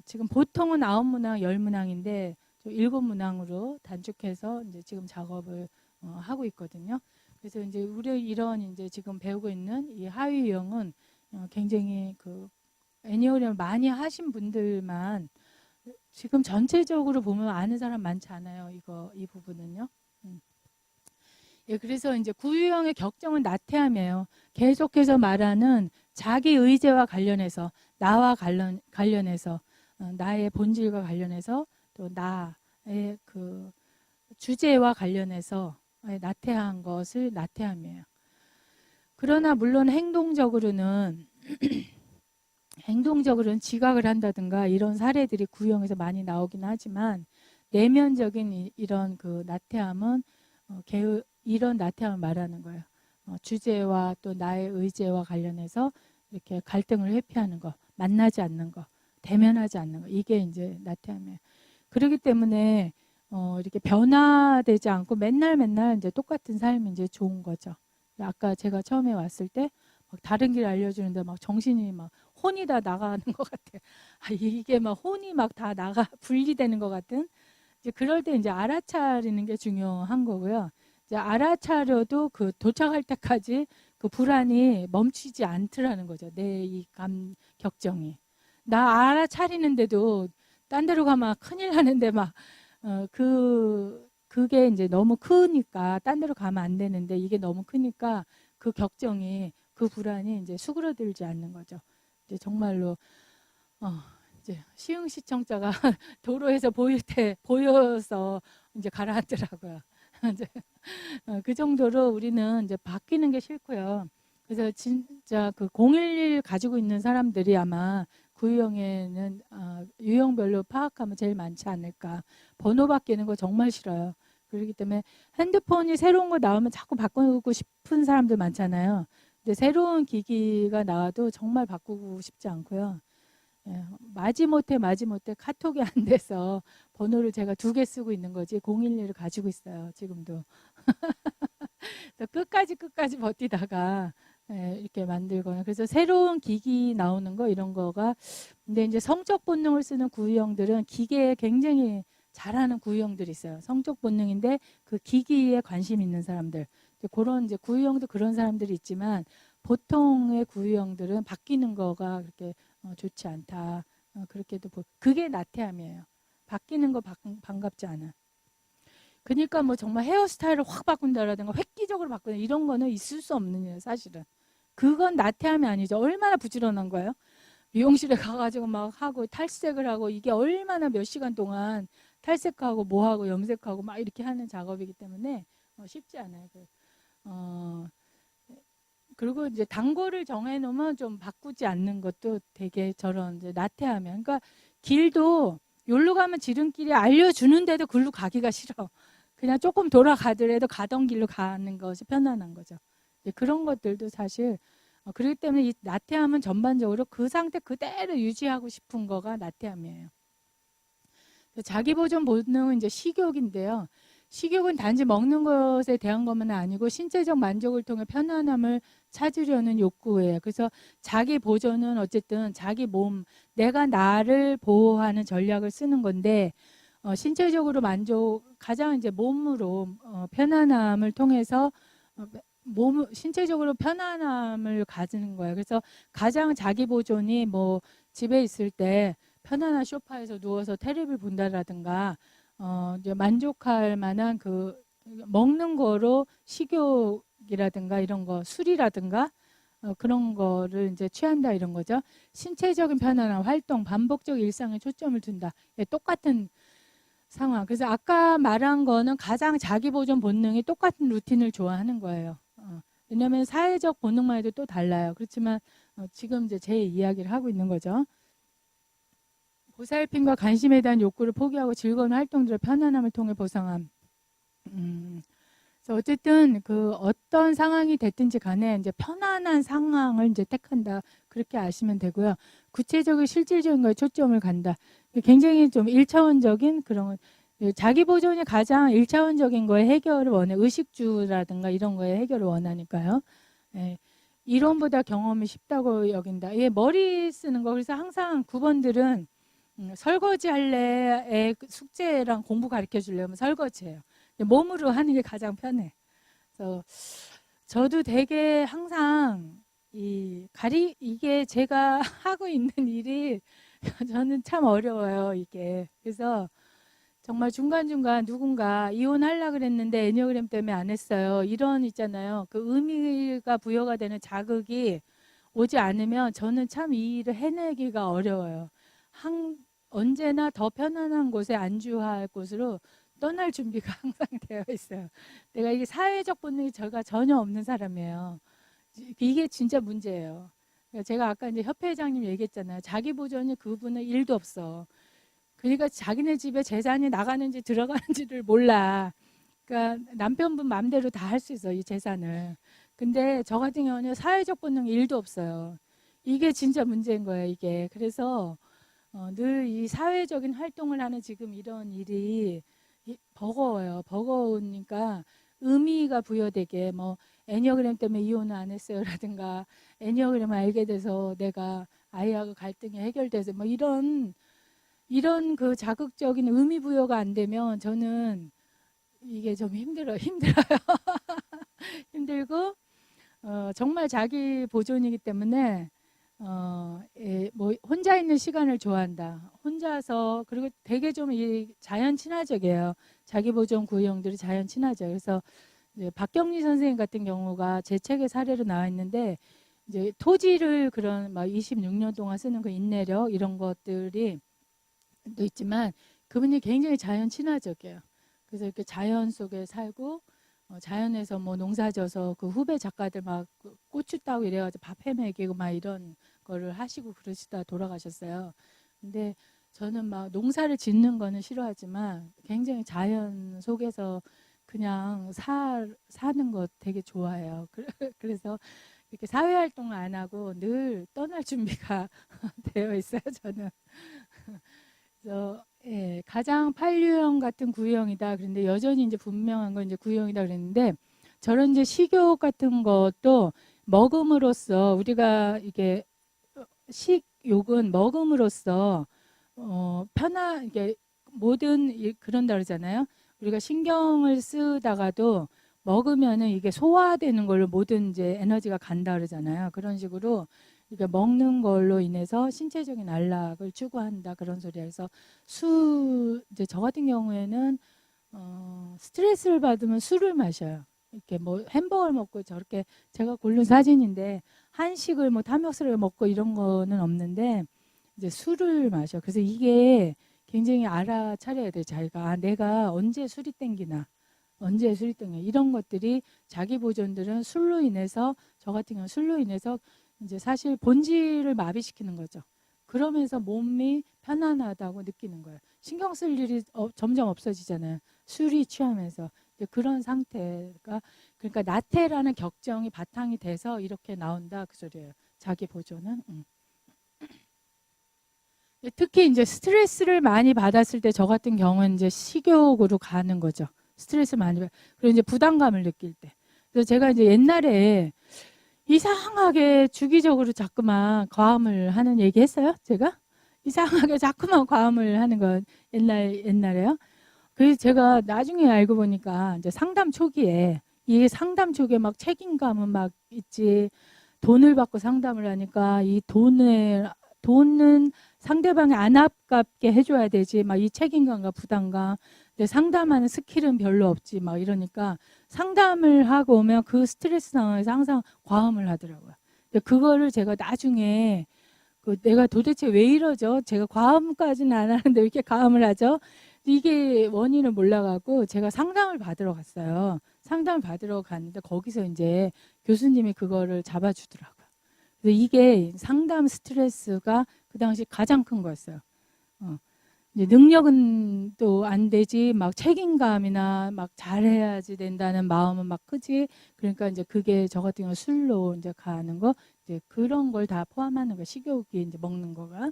지금 보통은 9문항, 10문항인데 7문항으로 단축해서 이제 지금 작업을 하고 있거든요. 그래서 이제 우리 이런 이제 지금 배우고 있는 이 하위 유형은 굉장히 그 애니어그램을 많이 하신 분들만 지금 전체적으로 보면 아는 사람 많지 않아요. 이 부분은요. 예, 그래서 이제 구유형의 격정은 나태함이에요. 계속해서 말하는 자기 의제와 관련해서 나와 관련해서 나의 본질과 관련해서 또 나의 그 주제와 관련해서 나태한 것을 나태함이에요. 그러나 물론 행동적으로는 지각을 한다든가 이런 사례들이 구형에서 많이 나오긴 하지만 내면적인 이런 그 나태함은 이런 나태함을 말하는 거예요. 주제와 또 나의 의제와 관련해서 이렇게 갈등을 회피하는 거, 만나지 않는 거, 대면하지 않는 거, 이게 이제 나태함이에요. 그렇기 때문에 이렇게 변화되지 않고 맨날 이제 똑같은 삶이 이제 좋은 거죠. 아까 제가 처음에 왔을 때 막 다른 길 알려주는데 막 정신이 막 혼이 다 나가는 것 같아요. 이게 막 혼이 막 다 분리되는 것 같은. 이제 그럴 때 이제 알아차리는 게 중요한 거고요. 이제 알아차려도 그 도착할 때까지 그 불안이 멈추지 않더라는 거죠. 내 이 격정이. 나 알아차리는데도 딴 데로 가면 큰일 나는데 막 그게 이제 너무 크니까 딴 데로 가면 안 되는데 이게 너무 크니까 그 격정이 그 불안이 이제 수그러들지 않는 거죠. 이제 정말로 이제 시흥 시청자가 도로에서 보여서 이제 가라앉더라고요. 이제 그 정도로 우리는 이제 바뀌는 게 싫고요. 그래서 진짜 그 011 가지고 있는 사람들이 아마 구유형에는 유형별로 파악하면 제일 많지 않을까. 번호 바뀌는 거 정말 싫어요. 그렇기 때문에 핸드폰이 새로운 거 나오면 자꾸 바꾸고 싶은 사람들 많잖아요. 근데 새로운 기기가 나와도 정말 바꾸고 싶지 않고요. 예, 마지못해 카톡이 안 돼서 번호를 제가 2개 쓰고 있는 거지 011을 가지고 있어요. 지금도. 끝까지 버티다가 이렇게 만들거나 그래서 새로운 기기 나오는 거 이런 거가 근데 이제 성적 본능을 쓰는 구유형들은 기계에 굉장히 잘하는 구유형들이 있어요. 성적 본능인데 그 기기에 관심 있는 사람들 그런 이제 구유형도 그런 사람들이 있지만 보통의 구유형들은 바뀌는 거가 그렇게 좋지 않다. 그렇게도 그게 나태함이에요. 바뀌는 거 반갑지 않아. 그러니까 뭐 정말 헤어스타일을 확 바꾼다라든가 획기적으로 바꾼다 이런 거는 있을 수 없는 일이에요. 사실은. 그건 나태함이 아니죠. 얼마나 부지런한 거예요. 미용실에 가가지고 막 하고 탈색을 하고 이게 얼마나 몇 시간 동안 탈색하고 뭐하고 염색하고 막 이렇게 하는 작업이기 때문에 쉽지 않아요. 그리고 이제 단거를 정해놓으면 좀 바꾸지 않는 것도 되게 저런 이제 나태하면 그러니까 길도 여기로 가면 지름길이 알려주는데도 글로 가기가 싫어. 그냥 조금 돌아가더라도 가던 길로 가는 것이 편안한 거죠. 그런 것들도 사실 그렇기 때문에 이 나태함은 전반적으로 그 상태 그대로 유지하고 싶은 거가 나태함이에요. 자기 보존 본능은 이제 식욕인데요. 식욕은 단지 먹는 것에 대한 것만 아니고 신체적 만족을 통해 편안함을 찾으려는 욕구예요. 그래서 자기 보존은 어쨌든 자기 몸, 내가 나를 보호하는 전략을 쓰는 건데 신체적으로 가장 이제 몸으로 편안함을 통해서 신체적으로 편안함을 가지는 거예요. 그래서 가장 자기 보존이 뭐 집에 있을 때 편안한 소파에서 누워서 테레비를 본다라든가 이제 만족할 만한 그 먹는 거로 식욕이라든가 이런 거 술이라든가 그런 거를 이제 취한다 이런 거죠. 신체적인 편안함, 활동, 반복적 일상에 초점을 둔다. 똑같은 상황. 그래서 아까 말한 거는 가장 자기 보존 본능이 똑같은 루틴을 좋아하는 거예요. 왜냐하면 사회적 본능만 해도 또 달라요. 그렇지만 지금 이제 제 이야기를 하고 있는 거죠. 보살핌과 관심에 대한 욕구를 포기하고 즐거운 활동들을 편안함을 통해 보상함. 그래서 어쨌든 그 어떤 상황이 됐든지 간에 이제 편안한 상황을 이제 택한다. 그렇게 아시면 되고요. 구체적인 실질적인 거에 초점을 간다. 굉장히 좀 1차원적인 그런 자기 보존이 가장 1차원적인 거에 해결을 원해. 의식주라든가 이런 거에 해결을 원하니까요. 예. 이론보다 경험이 쉽다고 여긴다. 예, 머리 쓰는 거. 그래서 항상 9번들은 설거지 할래의 숙제랑 공부 가르쳐 주려면 설거지예요. 몸으로 하는 게 가장 편해. 그래서 저도 되게 항상 이게 제가 하고 있는 일이 저는 참 어려워요, 이게. 그래서 정말 중간중간 누군가 이혼하려고 그랬는데 애니어그램 때문에 안 했어요. 이런 있잖아요. 그 의미가 부여가 되는 자극이 오지 않으면 저는 참 이 일을 해내기가 어려워요. 언제나 더 편안한 곳에 안주할 곳으로 떠날 준비가 항상 되어 있어요. 내가 이게 사회적 본능이 제가 전혀 없는 사람이에요. 이게 진짜 문제예요. 제가 아까 이제 협회장님 얘기했잖아요. 자기 보존이 그분은 1도 없어. 그러니까 자기네 집에 재산이 나가는지 들어가는지를 몰라. 그러니까 남편분 마음대로 다 할 수 있어, 이 재산을. 근데 저 같은 경우는 사회적 본능 일도 없어요. 이게 진짜 문제인 거예요, 이게. 그래서 늘 이 사회적인 활동을 하는 지금 이런 일이 버거워요. 버거우니까 의미가 부여되게 뭐 애니어그램 때문에 이혼을 안 했어요라든가 애니어그램을 알게 돼서 내가 아이하고 갈등이 해결돼서 뭐 이런 그 자극적인 의미 부여가 안 되면 저는 이게 좀 힘들어요. 힘들고 정말 자기 보존이기 때문에 뭐 혼자 있는 시간을 좋아한다. 혼자서 그리고 되게 좀 이 자연 친화적이에요. 자기 보존 구형들이 자연 친화적. 그래서 이제 박경리 선생님 같은 경우가 제 책에 사례로 나와 있는데 이제 토지를 그런 막 26년 동안 쓰는 그 인내력 이런 것들이 또 있지만 그분이 굉장히 자연 친화적이에요. 그래서 이렇게 자연 속에 살고 자연에서 뭐 농사져서 그 후배 작가들 막 고추 따고 이래가지고 밥 해먹이고 막 이런 거를 하시고 그러시다 돌아가셨어요. 근데 저는 막 농사를 짓는 거는 싫어하지만 굉장히 자연 속에서 그냥 사는 거 되게 좋아해요. 그래서 이렇게 사회 활동을 안 하고 늘 떠날 준비가 되어 있어요, 저는. 그래서 예, 가장 판류형 같은 구형이다. 그런데 여전히 이제 분명한 건 이제 구형이다 그랬는데 저런 이제 식욕 같은 것도 먹음으로써 우리가 이게 식욕은 먹음으로써 이게 그런다 그러잖아요. 우리가 신경을 쓰다가도 먹으면은 이게 소화되는 걸로 모든 이제 에너지가 간다 그러잖아요. 그런 식으로 이게 먹는 걸로 인해서 신체적인 안락을 추구한다 그런 소리야. 그래서 이제 저 같은 경우에는 스트레스를 받으면 술을 마셔요. 이렇게 뭐 햄버거를 먹고 저렇게 제가 고른 사진인데 한식을 뭐 탐욕스럽게 먹고 이런 거는 없는데 이제 술을 마셔. 그래서 이게 굉장히 알아차려야 돼. 자기가 내가 언제 술이 땡기나 언제 술이 땡기나 이런 것들이 자기 보존들은 술로 인해서 저 같은 경우는 술로 인해서 이제 사실 본질을 마비시키는 거죠. 그러면서 몸이 편안하다고 느끼는 거예요. 신경 쓸 일이 점점 없어지잖아요. 술이 취하면서 그런 상태가 그러니까 나태라는 격정이 바탕이 돼서 이렇게 나온다 그 소리예요. 자기 보존은. 특히 이제 스트레스를 많이 받았을 때 저 같은 경우는 이제 식욕으로 가는 거죠. 스트레스 많이 그리고 이제 부담감을 느낄 때. 그래서 제가 이제 옛날에 이상하게 주기적으로 자꾸만 과음을 하는 얘기 했어요? 제가? 이상하게 자꾸만 과음을 하는 건 옛날에요. 그래서 제가 나중에 알고 보니까 이제 상담 초기에 이게 상담 초기에 막 책임감은 막 있지. 돈을 받고 상담을 하니까 이 돈은 상대방이 안 아깝게 해줘야 되지. 막 이 책임감과 부담감. 근데 상담하는 스킬은 별로 없지. 막 이러니까 상담을 하고 오면 그 스트레스 상황에서 항상 과음을 하더라고요. 근데 그거를 제가 나중에 내가 도대체 왜 이러죠? 제가 과음까지는 안 하는데 왜 이렇게 과음을 하죠? 이게 원인을 몰라가고 제가 상담을 받으러 갔어요. 상담을 받으러 갔는데 거기서 이제 교수님이 그거를 잡아주더라고요. 그래서 이게 상담 스트레스가 그 당시 가장 큰 거였어요. 이제 능력은 또 안 되지, 막 책임감이나 막 잘해야지 된다는 마음은 막 크지. 그러니까 이제 그게 저 같은 경우 술로 이제 가는 거, 이제 그런 걸 다 포함하는 거, 식욕이 이제 먹는 거가.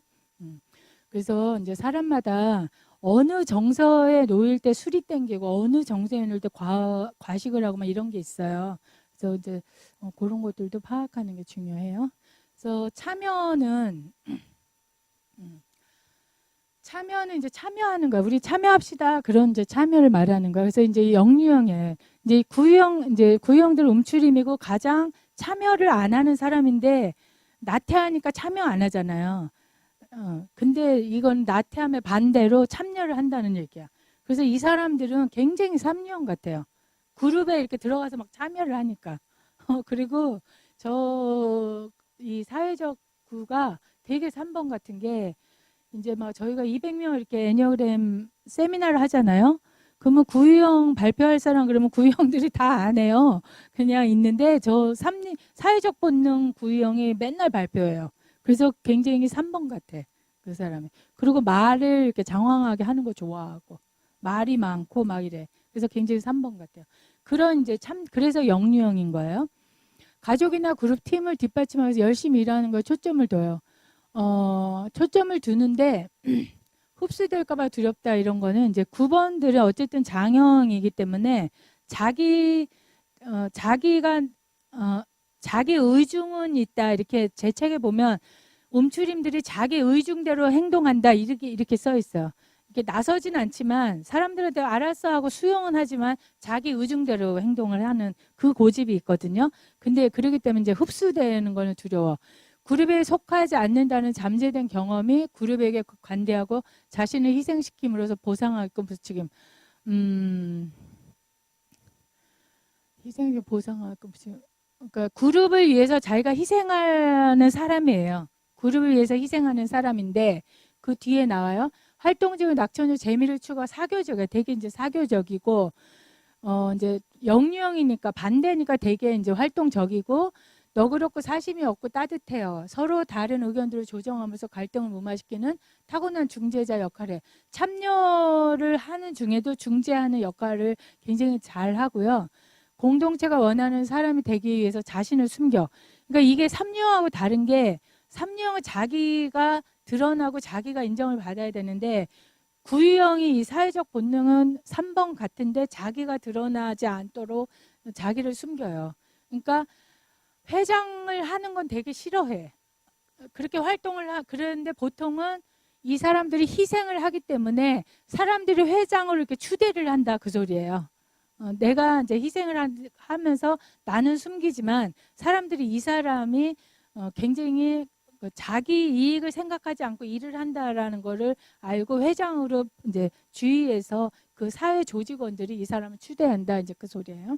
그래서 이제 사람마다 어느 정서에 놓일 때 술이 땡기고 어느 정서에 놓일 때 과식을 하고 막 이런 게 있어요. 그래서 이제 그런 것들도 파악하는 게 중요해요. 그래서 참여는 이제 참여하는 거야. 우리 참여합시다. 그런 이제 참여를 말하는 거야. 그래서 이제 영유형에 이제 구형들 움츠림이고 가장 참여를 안 하는 사람인데 나태하니까 참여 안 하잖아요. 근데 이건 나태함의 반대로 참여를 한다는 얘기야. 그래서 이 사람들은 굉장히 삼류형 같아요. 그룹에 이렇게 들어가서 막 참여를 하니까. 그리고 이 사회적 구가 되게 3번 같은 게 이제 막 저희가 200명 이렇게 애니어그램 세미나를 하잖아요. 그러면 구형 발표할 사람 그러면 구형들이 다 안 해요. 그냥 있는데 사회적 본능 구형이 맨날 발표해요. 그래서 굉장히 3번 같아. 그 사람이. 그리고 말을 이렇게 장황하게 하는 거 좋아하고 말이 많고 막 이래. 그래서 굉장히 3번 같아요. 그런 이제 참 그래서 영유형인 거예요. 가족이나 그룹 팀을 뒷받침하면서 열심히 일하는 거에 초점을 둬요. 초점을 두는데 흡수될까봐 두렵다 이런 거는 이제 9번들은 어쨌든 장형이기 때문에 자기가 자기 의중은 있다 이렇게 제 책에 보면 움츠림들이 자기 의중대로 행동한다 이렇게 써 있어요. 이렇게 나서진 않지만 사람들한테 알았어 하고 수용은 하지만 자기 의중대로 행동을 하는 그 고집이 있거든요. 근데 그러기 때문에 이제 흡수되는 거는 두려워. 그룹에 속하지 않는다는 잠재된 경험이 그룹에게 관대하고 자신을 희생시킴으로써 보상하게끔 부추김. 희생에 보상하게끔 부추김. 그러니까 그룹을 위해서 자기가 희생하는 사람이에요. 그룹을 위해서 희생하는 사람인데 그 뒤에 나와요. 활동적인 낙천적 재미를 추구하 사교적이야. 되게 이제 사교적이고 이제 영유형이니까 반대니까 되게 이제 활동적이고 너그럽고 사심이 없고 따뜻해요. 서로 다른 의견들을 조정하면서 갈등을 무마시키는 타고난 중재자 역할에 참여를 하는 중에도 중재하는 역할을 굉장히 잘 하고요. 공동체가 원하는 사람이 되기 위해서 자신을 숨겨. 그러니까 이게 삼유형하고 다른 게 삼유형은 자기가 드러나고 자기가 인정을 받아야 되는데 구유형이 이 사회적 본능은 3번 같은데 자기가 드러나지 않도록 자기를 숨겨요. 그러니까 회장을 하는 건 되게 싫어해. 그렇게 그러는데 보통은 이 사람들이 희생을 하기 때문에 사람들이 회장으로 이렇게 추대를 한다 그 소리예요. 내가 이제 희생을 하면서 나는 숨기지만 사람들이 이 사람이 굉장히 자기 이익을 생각하지 않고 일을 한다라는 거를 알고 회장으로 이제 주위에서 그 사회 조직원들이 이 사람을 추대한다 이제 그 소리예요.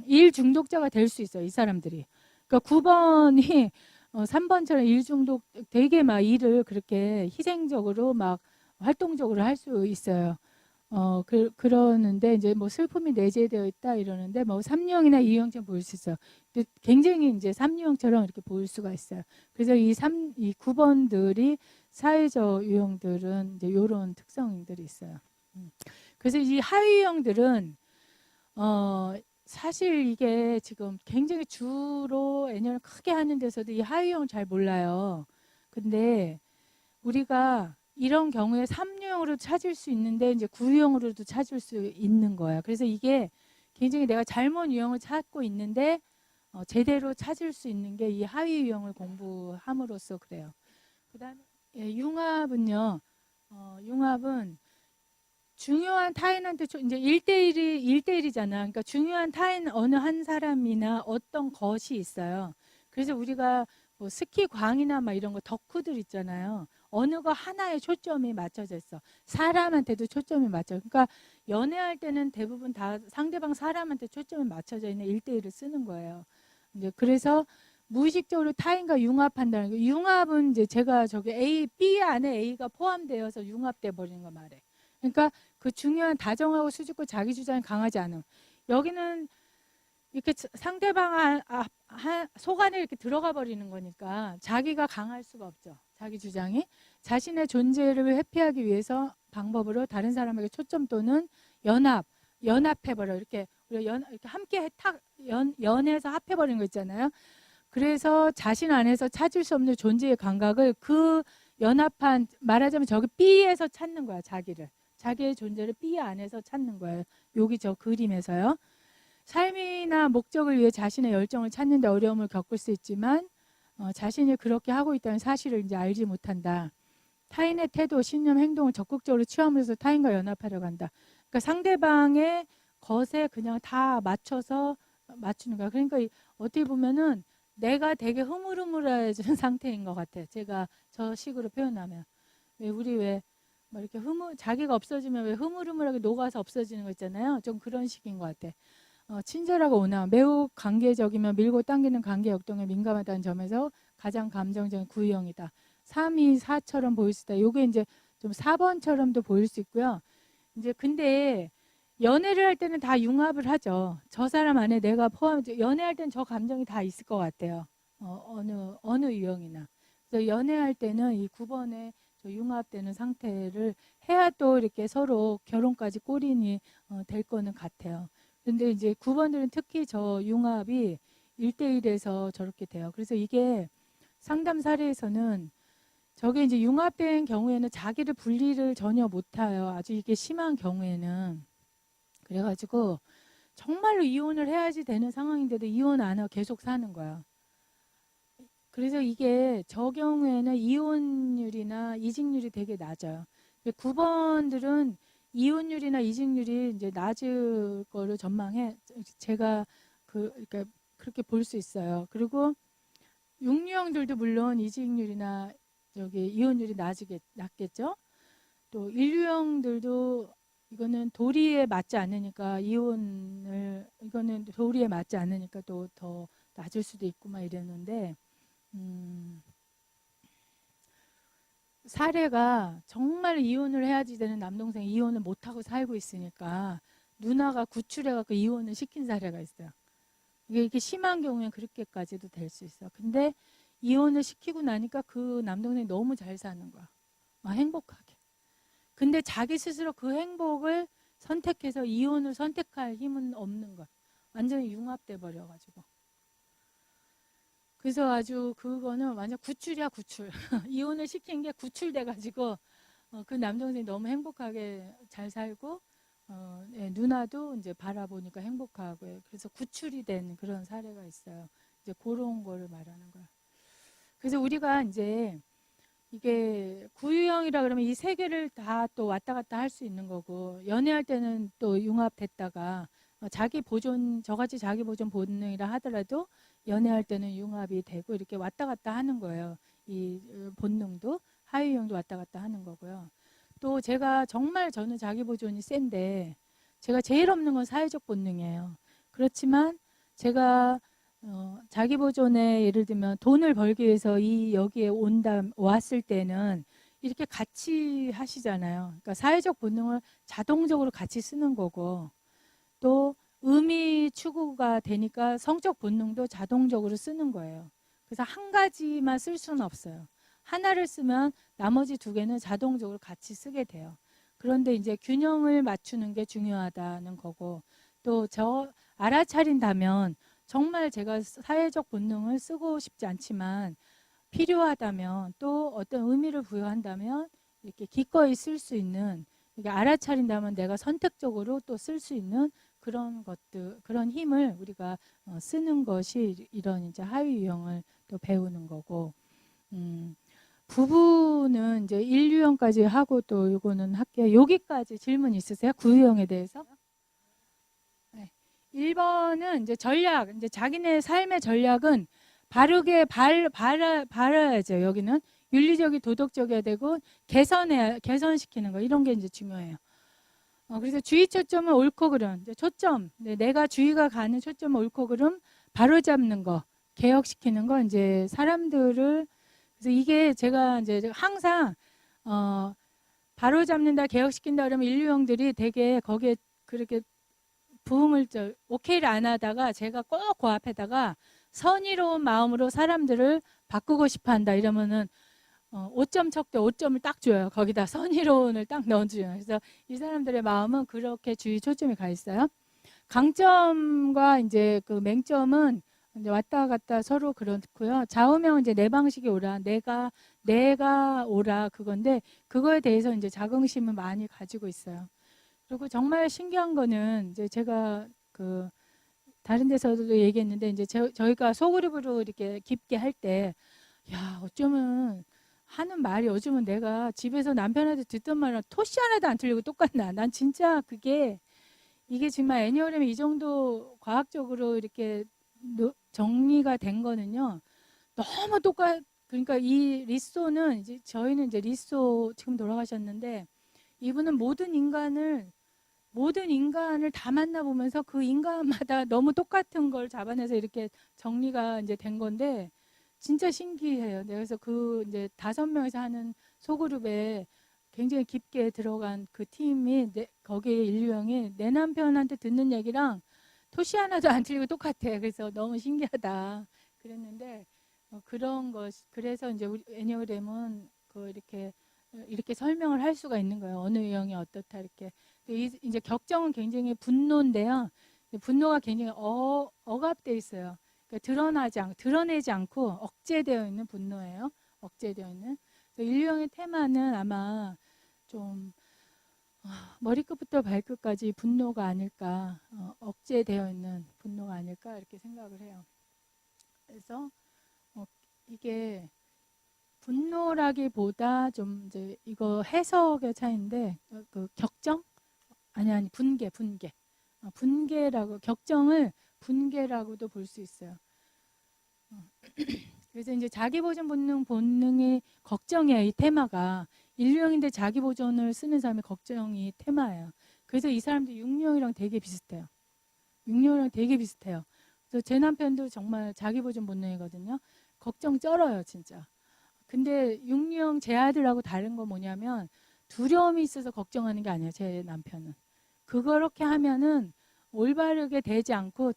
일 중독자가 될 수 있어요, 이 사람들이. 그러니까 9번이 3번처럼 일 중독 되게 막 일을 그렇게 희생적으로 막 활동적으로 할 수 있어요. 그러는데 이제 뭐 슬픔이 내재되어 있다 이러는데 뭐 3유형이나 2유형처럼 보일 수 있어요. 근데 굉장히 이제 3유형처럼 이렇게 보일 수가 있어요. 그래서 이 9번들이 사회적 유형들은 이제 이런 특성들이 있어요. 그래서 이 하위 유형들은 사실 이게 지금 굉장히 주로 애년을 크게 하는 데서도 이 하위 유형을 잘 몰라요. 근데 우리가 이런 경우에 3유형으로 찾을 수 있는데 이제 9유형으로도 찾을 수 있는 거예요. 그래서 이게 굉장히 내가 잘못 유형을 찾고 있는데 제대로 찾을 수 있는 게 이 하위 유형을 공부함으로써 그래요. 그다음에 융합은요. 융합은 중요한 타인한테 이제 1대1이잖아. 그러니까 중요한 타인 어느 한 사람이나 어떤 것이 있어요. 그래서 우리가 뭐 스키 광이나 막 이런 거 덕후들 있잖아요. 어느 거 하나에 초점이 맞춰져 있어. 사람한테도 초점이 맞춰. 그러니까 연애할 때는 대부분 다 상대방 사람한테 초점이 맞춰져 있는 1대1을 쓰는 거예요. 이제 그래서 무의식적으로 타인과 융합한다는 거. 융합은 이제 제가 저기 B 안에 A가 포함되어서 융합돼 버리는 거 말해. 그러니까 그 중요한 다정하고 수줍고 자기 주장이 강하지 않음. 여기는 이렇게 상대방 속 안에 이렇게 들어가 버리는 거니까 자기가 강할 수가 없죠. 자기 주장이 자신의 존재를 회피하기 위해서 방법으로 다른 사람에게 초점 또는 연합해버려. 이렇게 이렇게 함께 연해서 합해버리는 거 있잖아요. 그래서 자신 안에서 찾을 수 없는 존재의 감각을 그 연합한 말하자면 저기 B에서 찾는 거야. 자기의 존재를 B 안에서 찾는 거예요. 여기 저 그림에서요. 삶이나 목적을 위해 자신의 열정을 찾는 데 어려움을 겪을 수 있지만 자신이 그렇게 하고 있다는 사실을 이제 알지 못한다. 타인의 태도, 신념, 행동을 적극적으로 취하면서 타인과 연합하려고 한다. 그러니까 상대방의 것에 그냥 다 맞춰서 맞추는 거야. 그러니까 어떻게 보면은 내가 되게 흐물흐물해진 상태인 것 같아. 제가 저 식으로 표현하면. 우리 왜 막 이렇게 자기가 없어지면 왜 흐물흐물하게 녹아서 없어지는 거 있잖아요. 좀 그런 식인 것 같아. 친절하고 온화함, 매우 관계적이며 밀고 당기는 관계 역동에 민감하다는 점에서 가장 감정적인 구유형이다. 3이 4처럼 보일 수 있다. 요게 이제 좀 4번처럼도 보일 수 있고요. 이제 근데 연애를 할 때는 다 융합을 하죠. 저 사람 안에 내가 연애할 때는 저 감정이 다 있을 것 같아요. 어느 유형이나. 그래서 연애할 때는 이 9번에 융합되는 상태를 해야 또 이렇게 서로 결혼까지 골인이 될 거는 같아요. 근데 이제 9번들은 특히 저 융합이 1대1에서 저렇게 돼요. 그래서 이게 상담 사례에서는 저게 이제 융합된 경우에는 자기를 분리를 전혀 못해요. 아주 이게 심한 경우에는. 그래가지고 정말로 이혼을 해야지 되는 상황인데도 이혼 안 하고 계속 사는 거야. 그래서 이게 저 경우에는 이혼율이나 이직률이 되게 낮아요. 9번들은 이혼율이나 이직률이 이제 낮을 거를 전망해 제가 그러니까 그렇게 볼 수 있어요. 그리고 육류형들도 물론 이직률이나 저기 이혼율이 낮겠죠. 또 인류형들도 이거는 도리에 맞지 않으니까 이거는 도리에 맞지 않으니까 또 더 낮을 수도 있고 막 이랬는데 사례가 정말 이혼을 해야지 되는 남동생이 이혼을 못하고 살고 있으니까 누나가 구출해갖고 이혼을 시킨 사례가 있어요. 이게 심한 경우엔 그렇게까지도 될 수 있어. 근데 이혼을 시키고 나니까 그 남동생이 너무 잘 사는 거야. 막 행복하게. 근데 자기 스스로 그 행복을 선택해서 이혼을 선택할 힘은 없는 거야. 완전히 융합돼 버려가지고. 그래서 아주 그거는 완전 구출이야 구출. 이혼을 시킨 게 구출돼가지고 그 남동생이 너무 행복하게 잘 살고 예, 누나도 이제 바라보니까 행복하고 그래서 구출이 된 그런 사례가 있어요. 이제 그런 거를 말하는 거야. 그래서 우리가 이제 이게 구유형이라 그러면 이 세 개를 다 또 왔다 갔다 할 수 있는 거고 연애할 때는 또 융합됐다가 자기 보존 저같이 자기 보존 본능이라 하더라도 연애할 때는 융합이 되고 이렇게 왔다 갔다 하는 거예요. 이 본능도 하유형도 왔다 갔다 하는 거고요. 또 제가 정말 저는 자기 보존이 센데 제가 제일 없는 건 사회적 본능이에요. 그렇지만 제가 자기 보존에 예를 들면 돈을 벌기 위해서 여기에 왔을 때는 이렇게 같이 하시잖아요. 그러니까 사회적 본능을 자동적으로 같이 쓰는 거고 또 의미 추구가 되니까 성적 본능도 자동적으로 쓰는 거예요. 그래서 한 가지만 쓸 수는 없어요. 하나를 쓰면 나머지 두 개는 자동적으로 같이 쓰게 돼요. 그런데 이제 균형을 맞추는 게 중요하다는 거고 또 저 알아차린다면 정말 제가 사회적 본능을 쓰고 싶지 않지만 필요하다면 또 어떤 의미를 부여한다면 이렇게 기꺼이 쓸 수 있는 이게 알아차린다면 내가 선택적으로 또 쓸 수 있는 그런 것들 그런 힘을 우리가 쓰는 것이 이런 이제 하위 유형을 또 배우는 거고 부부는 이제 1유형까지 하고 또 요거는 할게요. 여기까지 질문 있으세요? 9유형에 대해서? 네. 1번은 이제 전략, 이제 자기네 삶의 전략은 바르게 바라야죠. 여기는 윤리적이 도덕적이어야 되고 개선시키는 거 이런 게 이제 중요해요. 그래서 주의 초점은 옳고 그름, 이제 초점, 내가 주의가 가는 초점은 옳고 그름, 바로잡는 거, 개혁시키는 거 이제 사람들을 그래서 이게 제가 이제 항상 바로잡는다, 개혁시킨다 그러면 인류형들이 되게 거기에 그렇게 부응을 오케이를 안 하다가 제가 꼭 그 앞에다가 선의로운 마음으로 사람들을 바꾸고 싶어한다 이러면은 5점 척도 5점을 딱 줘요. 거기다 선의로운을 딱 넣어줘요. 그래서 이 사람들의 마음은 그렇게 주의 초점이 가 있어요. 강점과 이제 그 맹점은 이제 왔다 갔다 서로 그렇고요. 좌우명은 이제 내 방식이 오라, 내가 오라 그건데 그거에 대해서 이제 자긍심을 많이 가지고 있어요. 그리고 정말 신기한 거는 이제 제가 그 다른 데서도 얘기했는데 이제 저희가 소그룹으로 이렇게 깊게 할 때 야 어쩌면 하는 말이 요즘은 내가 집에서 남편한테 듣던 말이랑 토시 하나도 안 틀리고 똑같나. 난 진짜 이게 정말 애니어렘이 이 정도 과학적으로 이렇게 정리가 된 거는요. 너무 그러니까 이 리소는 이제 저희는 이제 리소 지금 돌아가셨는데 이분은 모든 인간을 다 만나보면서 그 인간마다 너무 똑같은 걸 잡아내서 이렇게 정리가 이제 된 건데 진짜 신기해요. 그래서 그 이제 5명에서 하는 소그룹에 굉장히 깊게 들어간 그 팀이 거기에 인류형이 내 남편한테 듣는 얘기랑 토시 하나도 안 틀리고 똑같아. 그래서 너무 신기하다. 그랬는데 그런 것 그래서 이제 우리 애니어그램은 그 이렇게 이렇게 설명을 할 수가 있는 거예요. 어느 유형이 어떻다 이렇게. 이제 격정은 굉장히 분노인데요. 분노가 굉장히 억압돼 있어요. 그러니까 드러내지 않고 억제되어 있는 분노예요. 억제되어 있는. 인류형의 테마는 아마 좀 머리끝부터 발끝까지 분노가 아닐까, 억제되어 있는 분노가 아닐까 이렇게 생각을 해요. 그래서 이게 분노라기보다 좀 이제 이거 해석의 차이인데 그 격정? 아니 분개라고 격정을 분개라고도 볼 수 있어요. 그래서 이제 자기보존 본능이 걱정이에요. 이 테마가 인류형인데 자기보존을 쓰는 사람의 걱정이 테마예요. 그래서 이 사람들 육류형이랑 되게 비슷해요. 육류형이랑 되게 비슷해요. 그래서 제 남편도 정말 자기보존 본능이거든요. 걱정 쩔어요, 진짜. 근데 육류형 제 아들하고 다른 건 뭐냐면 두려움이 있어서 걱정하는 게 아니에요. 제 남편은. 그렇게 하면은 올바르게 되지 않고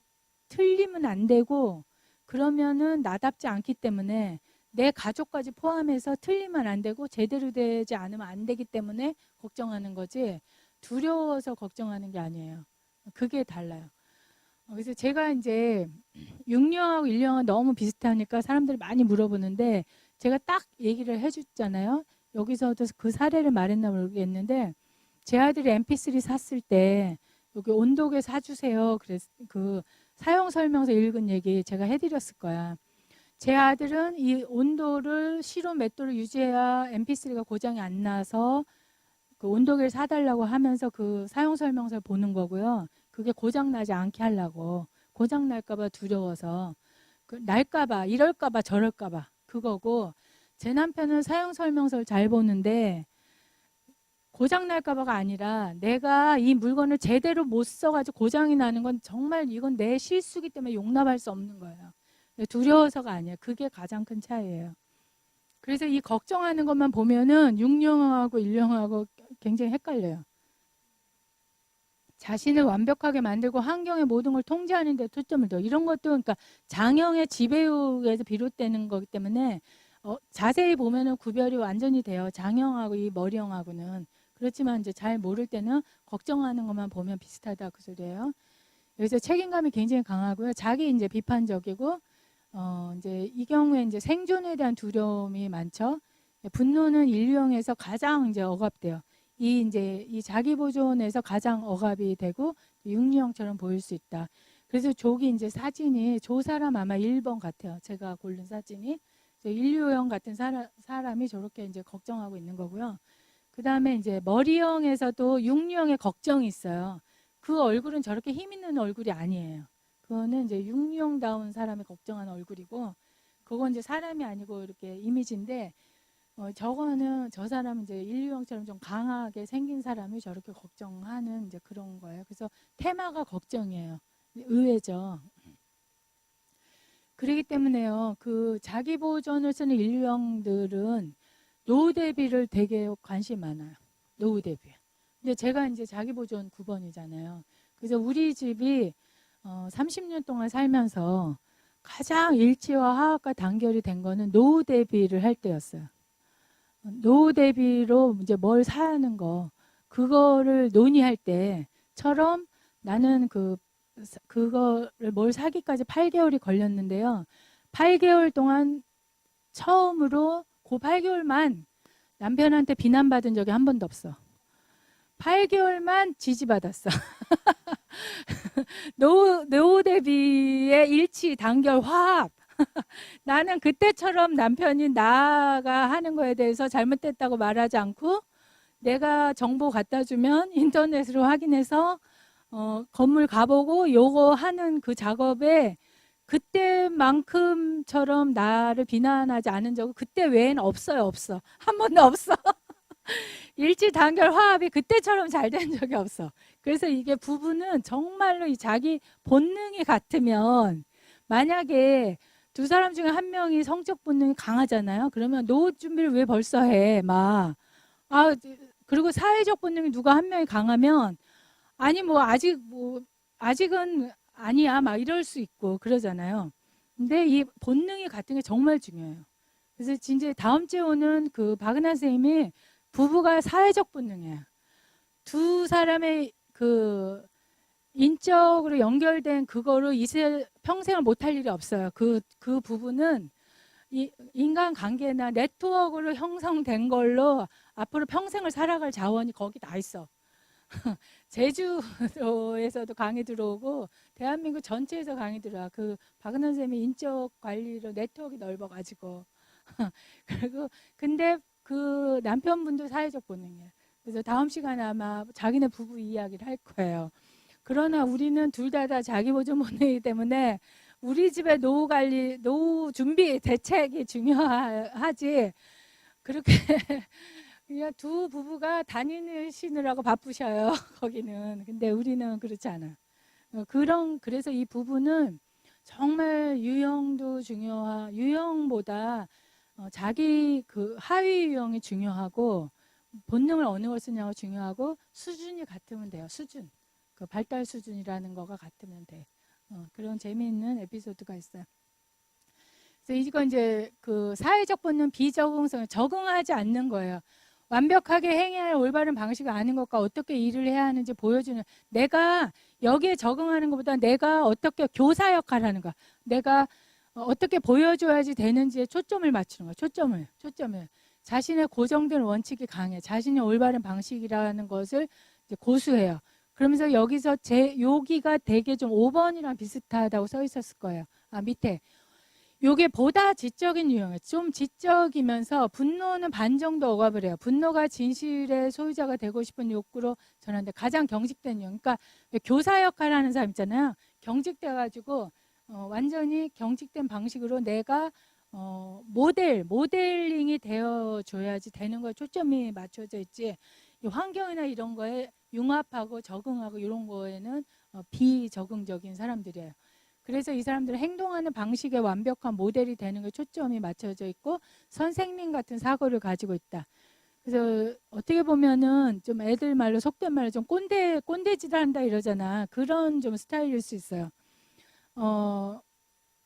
틀리면 안 되고 그러면은 나답지 않기 때문에 내 가족까지 포함해서 틀리면 안 되고 제대로 되지 않으면 안 되기 때문에 걱정하는 거지 두려워서 걱정하는 게 아니에요. 그게 달라요. 그래서 제가 이제 육류형하고 일류형은 너무 비슷하니까 사람들이 많이 물어보는데 제가 딱 얘기를 해줬잖아요. 여기서도 그 사례를 말했나 모르겠는데 제 아들이 MP3 샀을 때 여기 온도계 사주세요. 그래서 그 사용 설명서 읽은 얘기 제가 해드렸을 거야. 제 아들은 이 온도를 실온 몇 도를 유지해야 MP3가 고장이 안 나서 그 온도계를 사달라고 하면서 그 사용 설명서를 보는 거고요. 그게 고장 나지 않게 하려고 고장 날까봐 두려워서 날까봐 이럴까봐 저럴까봐 그거고 제 남편은 사용 설명서를 잘 보는데 고장 날까봐가 아니라 내가 이 물건을 제대로 못 써가지고 고장이 나는 건 정말 이건 내 실수기 때문에 용납할 수 없는 거예요. 두려워서가 아니에요. 그게 가장 큰 차이예요. 그래서 이 걱정하는 것만 보면은 육류형하고 일류형하고 굉장히 헷갈려요. 자신을 완벽하게 만들고 환경의 모든 걸 통제하는 데 초점을 둬. 이런 것도 그러니까 장형의 지배욕에서 비롯되는 거기 때문에 자세히 보면은 구별이 완전히 돼요. 장형하고 이 머리형하고는. 그렇지만 이제 잘 모를 때는 걱정하는 것만 보면 비슷하다 그 소리예요. 여기서 책임감이 굉장히 강하고요. 자기 이제 비판적이고 이제 이 경우에 이제 생존에 대한 두려움이 많죠. 분노는 인류형에서 가장 이제 억압돼요. 이 자기 보존에서 가장 억압이 되고 육류형처럼 보일 수 있다. 그래서 저기 이제 사진이 저 사람 아마 1번 같아요. 제가 고른 사진이 인류형 같은 사람이 저렇게 이제 걱정하고 있는 거고요. 그 다음에 이제 머리형에서도 육류형의 걱정이 있어요. 그 얼굴은 저렇게 힘 있는 얼굴이 아니에요. 그거는 이제 육류형다운 사람이 걱정하는 얼굴이고, 그건 이제 사람이 아니고 이렇게 이미지인데, 저거는 저 사람은 이제 인류형처럼 좀 강하게 생긴 사람이 저렇게 걱정하는 이제 그런 거예요. 그래서 테마가 걱정이에요. 의외죠. 그렇기 때문에요. 그 자기 보존을 쓰는 인류형들은 노후 대비를 되게 관심이 많아요. 노후 대비. 근데 제가 이제 자기 보존 9번이잖아요. 그래서 우리 집이 30년 동안 살면서 가장 일치와 화합과 단결이 된 거는 노후 대비를 할 때였어요. 노후 대비로 이제 뭘 사는 거, 그거를 논의할 때처럼 나는 그거를 뭘 사기까지 8개월이 걸렸는데요. 8개월 동안 처음으로 그 8개월만 남편한테 비난받은 적이 한 번도 없어. 8개월만 지지받았어. 노후 대비의 일치, 단결, 화합. 나는 그때처럼 남편이 나가 하는 거에 대해서 잘못됐다고 말하지 않고 내가 정보 갖다 주면 인터넷으로 확인해서 건물 가보고 요거 하는 그 작업에 그때만큼처럼 나를 비난하지 않은 적은 그때 외에는 없어요. 한 번도 없어. 일치 단결 화합이 그때처럼 잘 된 적이 없어. 그래서 이게 부부는 정말로 이 자기 본능이 같으면, 만약에 두 사람 중에 한 명이 성적 본능이 강하잖아요. 그러면 노후 준비를 왜 벌써 해? 그리고 사회적 본능이 누가 한 명이 강하면 아니 아직은 아니야 막 이럴 수 있고 그러잖아요. 근데 이 본능이 같은 게 정말 중요해요. 그래서 진짜 다음 주에 오는 그 박은하 선생님이 부부가 사회적 본능이에요. 두 사람의 그 인적으로 연결된 그거로 평생을 못할 일이 없어요. 그 부부는 인간 관계나 네트워크로 형성된 걸로 앞으로 평생을 살아갈 자원이 거기 다 있어. 제주도에서도 강의 들어오고 대한민국 전체에서 강의 들어와. 그 박은원 선생님이 인적 관리로 네트워크가 넓어가지고 그리고 근데 그 남편분도 사회적 본능이에요. 그래서 다음 시간에 아마 자기네 부부 이야기를 할 거예요. 그러나 우리는 둘 다 자기 보존 본능이기 때문에 우리 집의 노후 관리, 노후 준비 대책이 중요하지. 그렇게 그냥 두 부부가 다니시느라고 바쁘셔요. 거기는. 근데 우리는 그렇지 않아. 그래서 이 부부는 정말 유형도 유형보다 자기 그 하위 유형이 중요하고 본능을 어느 걸 쓰냐가 중요하고 수준이 같으면 돼요. 수준. 그 발달 수준이라는 거가 같으면 돼. 그런 재미있는 에피소드가 있어요. 그래서 이거 이제 그 사회적 본능 비적응성 적응하지 않는 거예요. 완벽하게 행해야 할 올바른 방식을 아는 것과 어떻게 일을 해야 하는지 보여주는 내가 여기에 적응하는 것보다 내가 어떻게 교사 역할을 하는 거야. 내가 어떻게 보여줘야지 되는지에 초점을 맞추는 거야. 초점을. 자신의 고정된 원칙이 강해. 자신의 올바른 방식이라는 것을 이제 고수해요. 그러면서 여기서 여기가 되게 좀 5번이랑 비슷하다고 써 있었을 거예요. 밑에. 요게 보다 지적인 유형이에요. 좀 지적이면서 분노는 반 정도 억압을 해요. 분노가 진실의 소유자가 되고 싶은 욕구로 전하는데 가장 경직된 유형. 그러니까 교사 역할을 하는 사람 있잖아요. 경직돼가지고 완전히 경직된 방식으로 내가 모델링이 되어줘야지 되는 거에 초점이 맞춰져 있지. 이 환경이나 이런 거에 융합하고 적응하고 이런 거에는 비적응적인 사람들이에요. 그래서 이 사람들은 행동하는 방식에 완벽한 모델이 되는 게 초점이 맞춰져 있고 선생님 같은 사고를 가지고 있다. 그래서 어떻게 보면은 좀 애들 말로 속된 말로 좀 꼰대짓을 한다 이러잖아. 그런 좀 스타일일 수 있어요.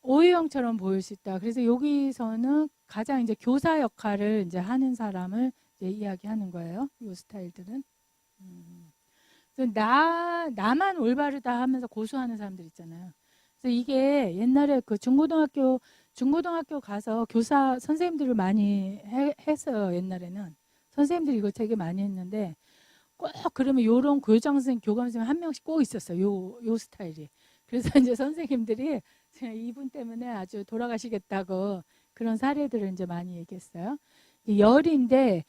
오유형처럼 보일 수 있다. 그래서 여기서는 가장 이제 교사 역할을 이제 하는 사람을 이제 이야기하는 거예요. 이 스타일들은. 그래서 나만 올바르다 하면서 고수하는 사람들 있잖아요. 그래서 이게 옛날에 그 중고등학교 가서 교사 선생님들을 많이 했어요. 옛날에는 선생님들이 이거 되게 많이 했는데 꼭 그러면 요런 교장 선생님, 교감 선생님 한 명씩 꼭 있었어요. 요 스타일이. 그래서 이제 선생님들이 이분 때문에 아주 돌아가시겠다고 그런 사례들을 이제 많이 얘기했어요. 열인데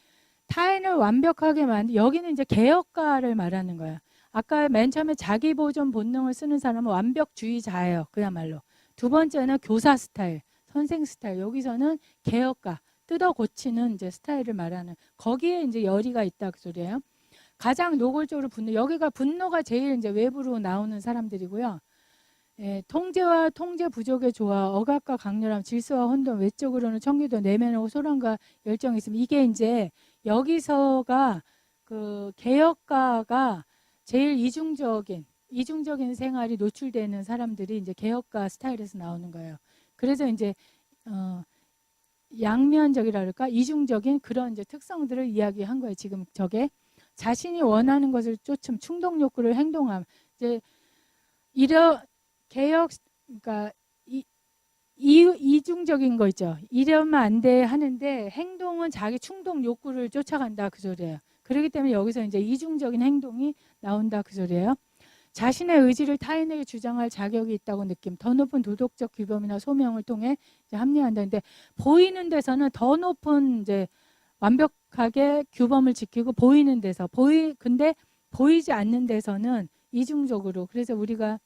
타인을 완벽하게 만든 여기는 이제 개혁가를 말하는 거야. 아까 맨 처음에 자기 보존 본능을 쓰는 사람은 완벽주의자예요. 그야말로. 두 번째는 교사 스타일, 선생 스타일. 여기서는 개혁가, 뜯어 고치는 이제 스타일을 말하는 거기에 이제 열의가 있다 그 소리예요. 가장 노골적으로 여기가 분노가 제일 이제 외부로 나오는 사람들이고요. 예, 통제와 통제 부족의 조화, 억압과 강렬함, 질서와 혼돈, 외적으로는 청기도, 내면은 소란과 열정이 있으면 이게 이제 여기서가 그 개혁가가 제일 이중적인 생활이 노출되는 사람들이 이제 개혁가 스타일에서 나오는 거예요. 그래서 이제 양면적이라 그럴까 이중적인 그런 이제 특성들을 이야기한 거예요. 지금 저게 자신이 원하는 것을 쫓음 충동 욕구를 행동함. 이제 개혁 그러니까 이중적인 거 있죠. 이러면 안 돼 하는데 행동은 자기 충동 욕구를 쫓아간다 그 소리예요. 그렇기 때문에 여기서 이제 이중적인 행동이 나온다 그 소리예요. 자신의 의지를 타인에게 주장할 자격이 있다고 느낌. 더 높은 도덕적 규범이나 소명을 통해 이제 합리화한다는데 보이는 데서는 더 높은 이제 완벽하게 규범을 지키고 보이는 데서 근데 보이지 않는 데서는 이중적으로 그래서 우리가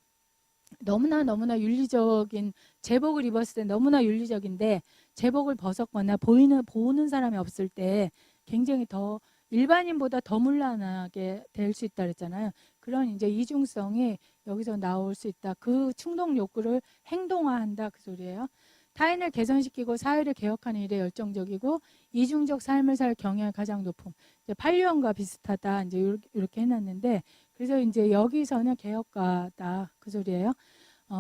너무나 윤리적인 제복을 입었을 때 너무나 윤리적인데 제복을 벗었거나 보는 사람이 없을 때 굉장히 더 일반인보다 더 문란하게 될 수 있다 그랬잖아요. 그런 이제 이중성이 여기서 나올 수 있다. 그 충동 욕구를 행동화한다 그 소리예요. 타인을 개선시키고 사회를 개혁하는 일에 열정적이고 이중적 삶을 살 경향이 가장 높음. 이제 팔류형과 비슷하다. 이제 이렇게 해놨는데 그래서 이제 여기서는 개혁가다 그 소리예요.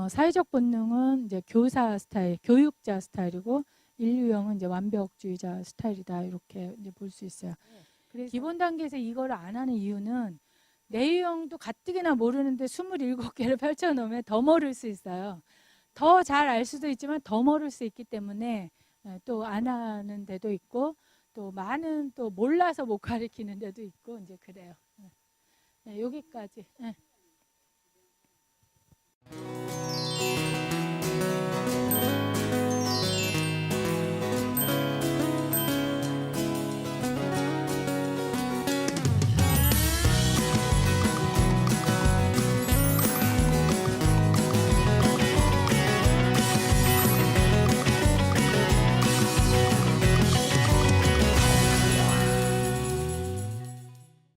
사회적 본능은 이제 교사 스타일, 교육자 스타일이고 인류형은 이제 완벽주의자 스타일이다 이렇게 이제 볼 수 있어요. 그래서 기본 단계에서 이걸 안 하는 이유는 내용도 가뜩이나 모르는데 27개를 펼쳐놓으면 더 모를 수 있어요. 더 잘 알 수도 있지만 더 모를 수 있기 때문에 또 안 하는 데도 있고 또 많은 또 몰라서 못 가르치는 데도 있고 이제 그래요. 여기까지.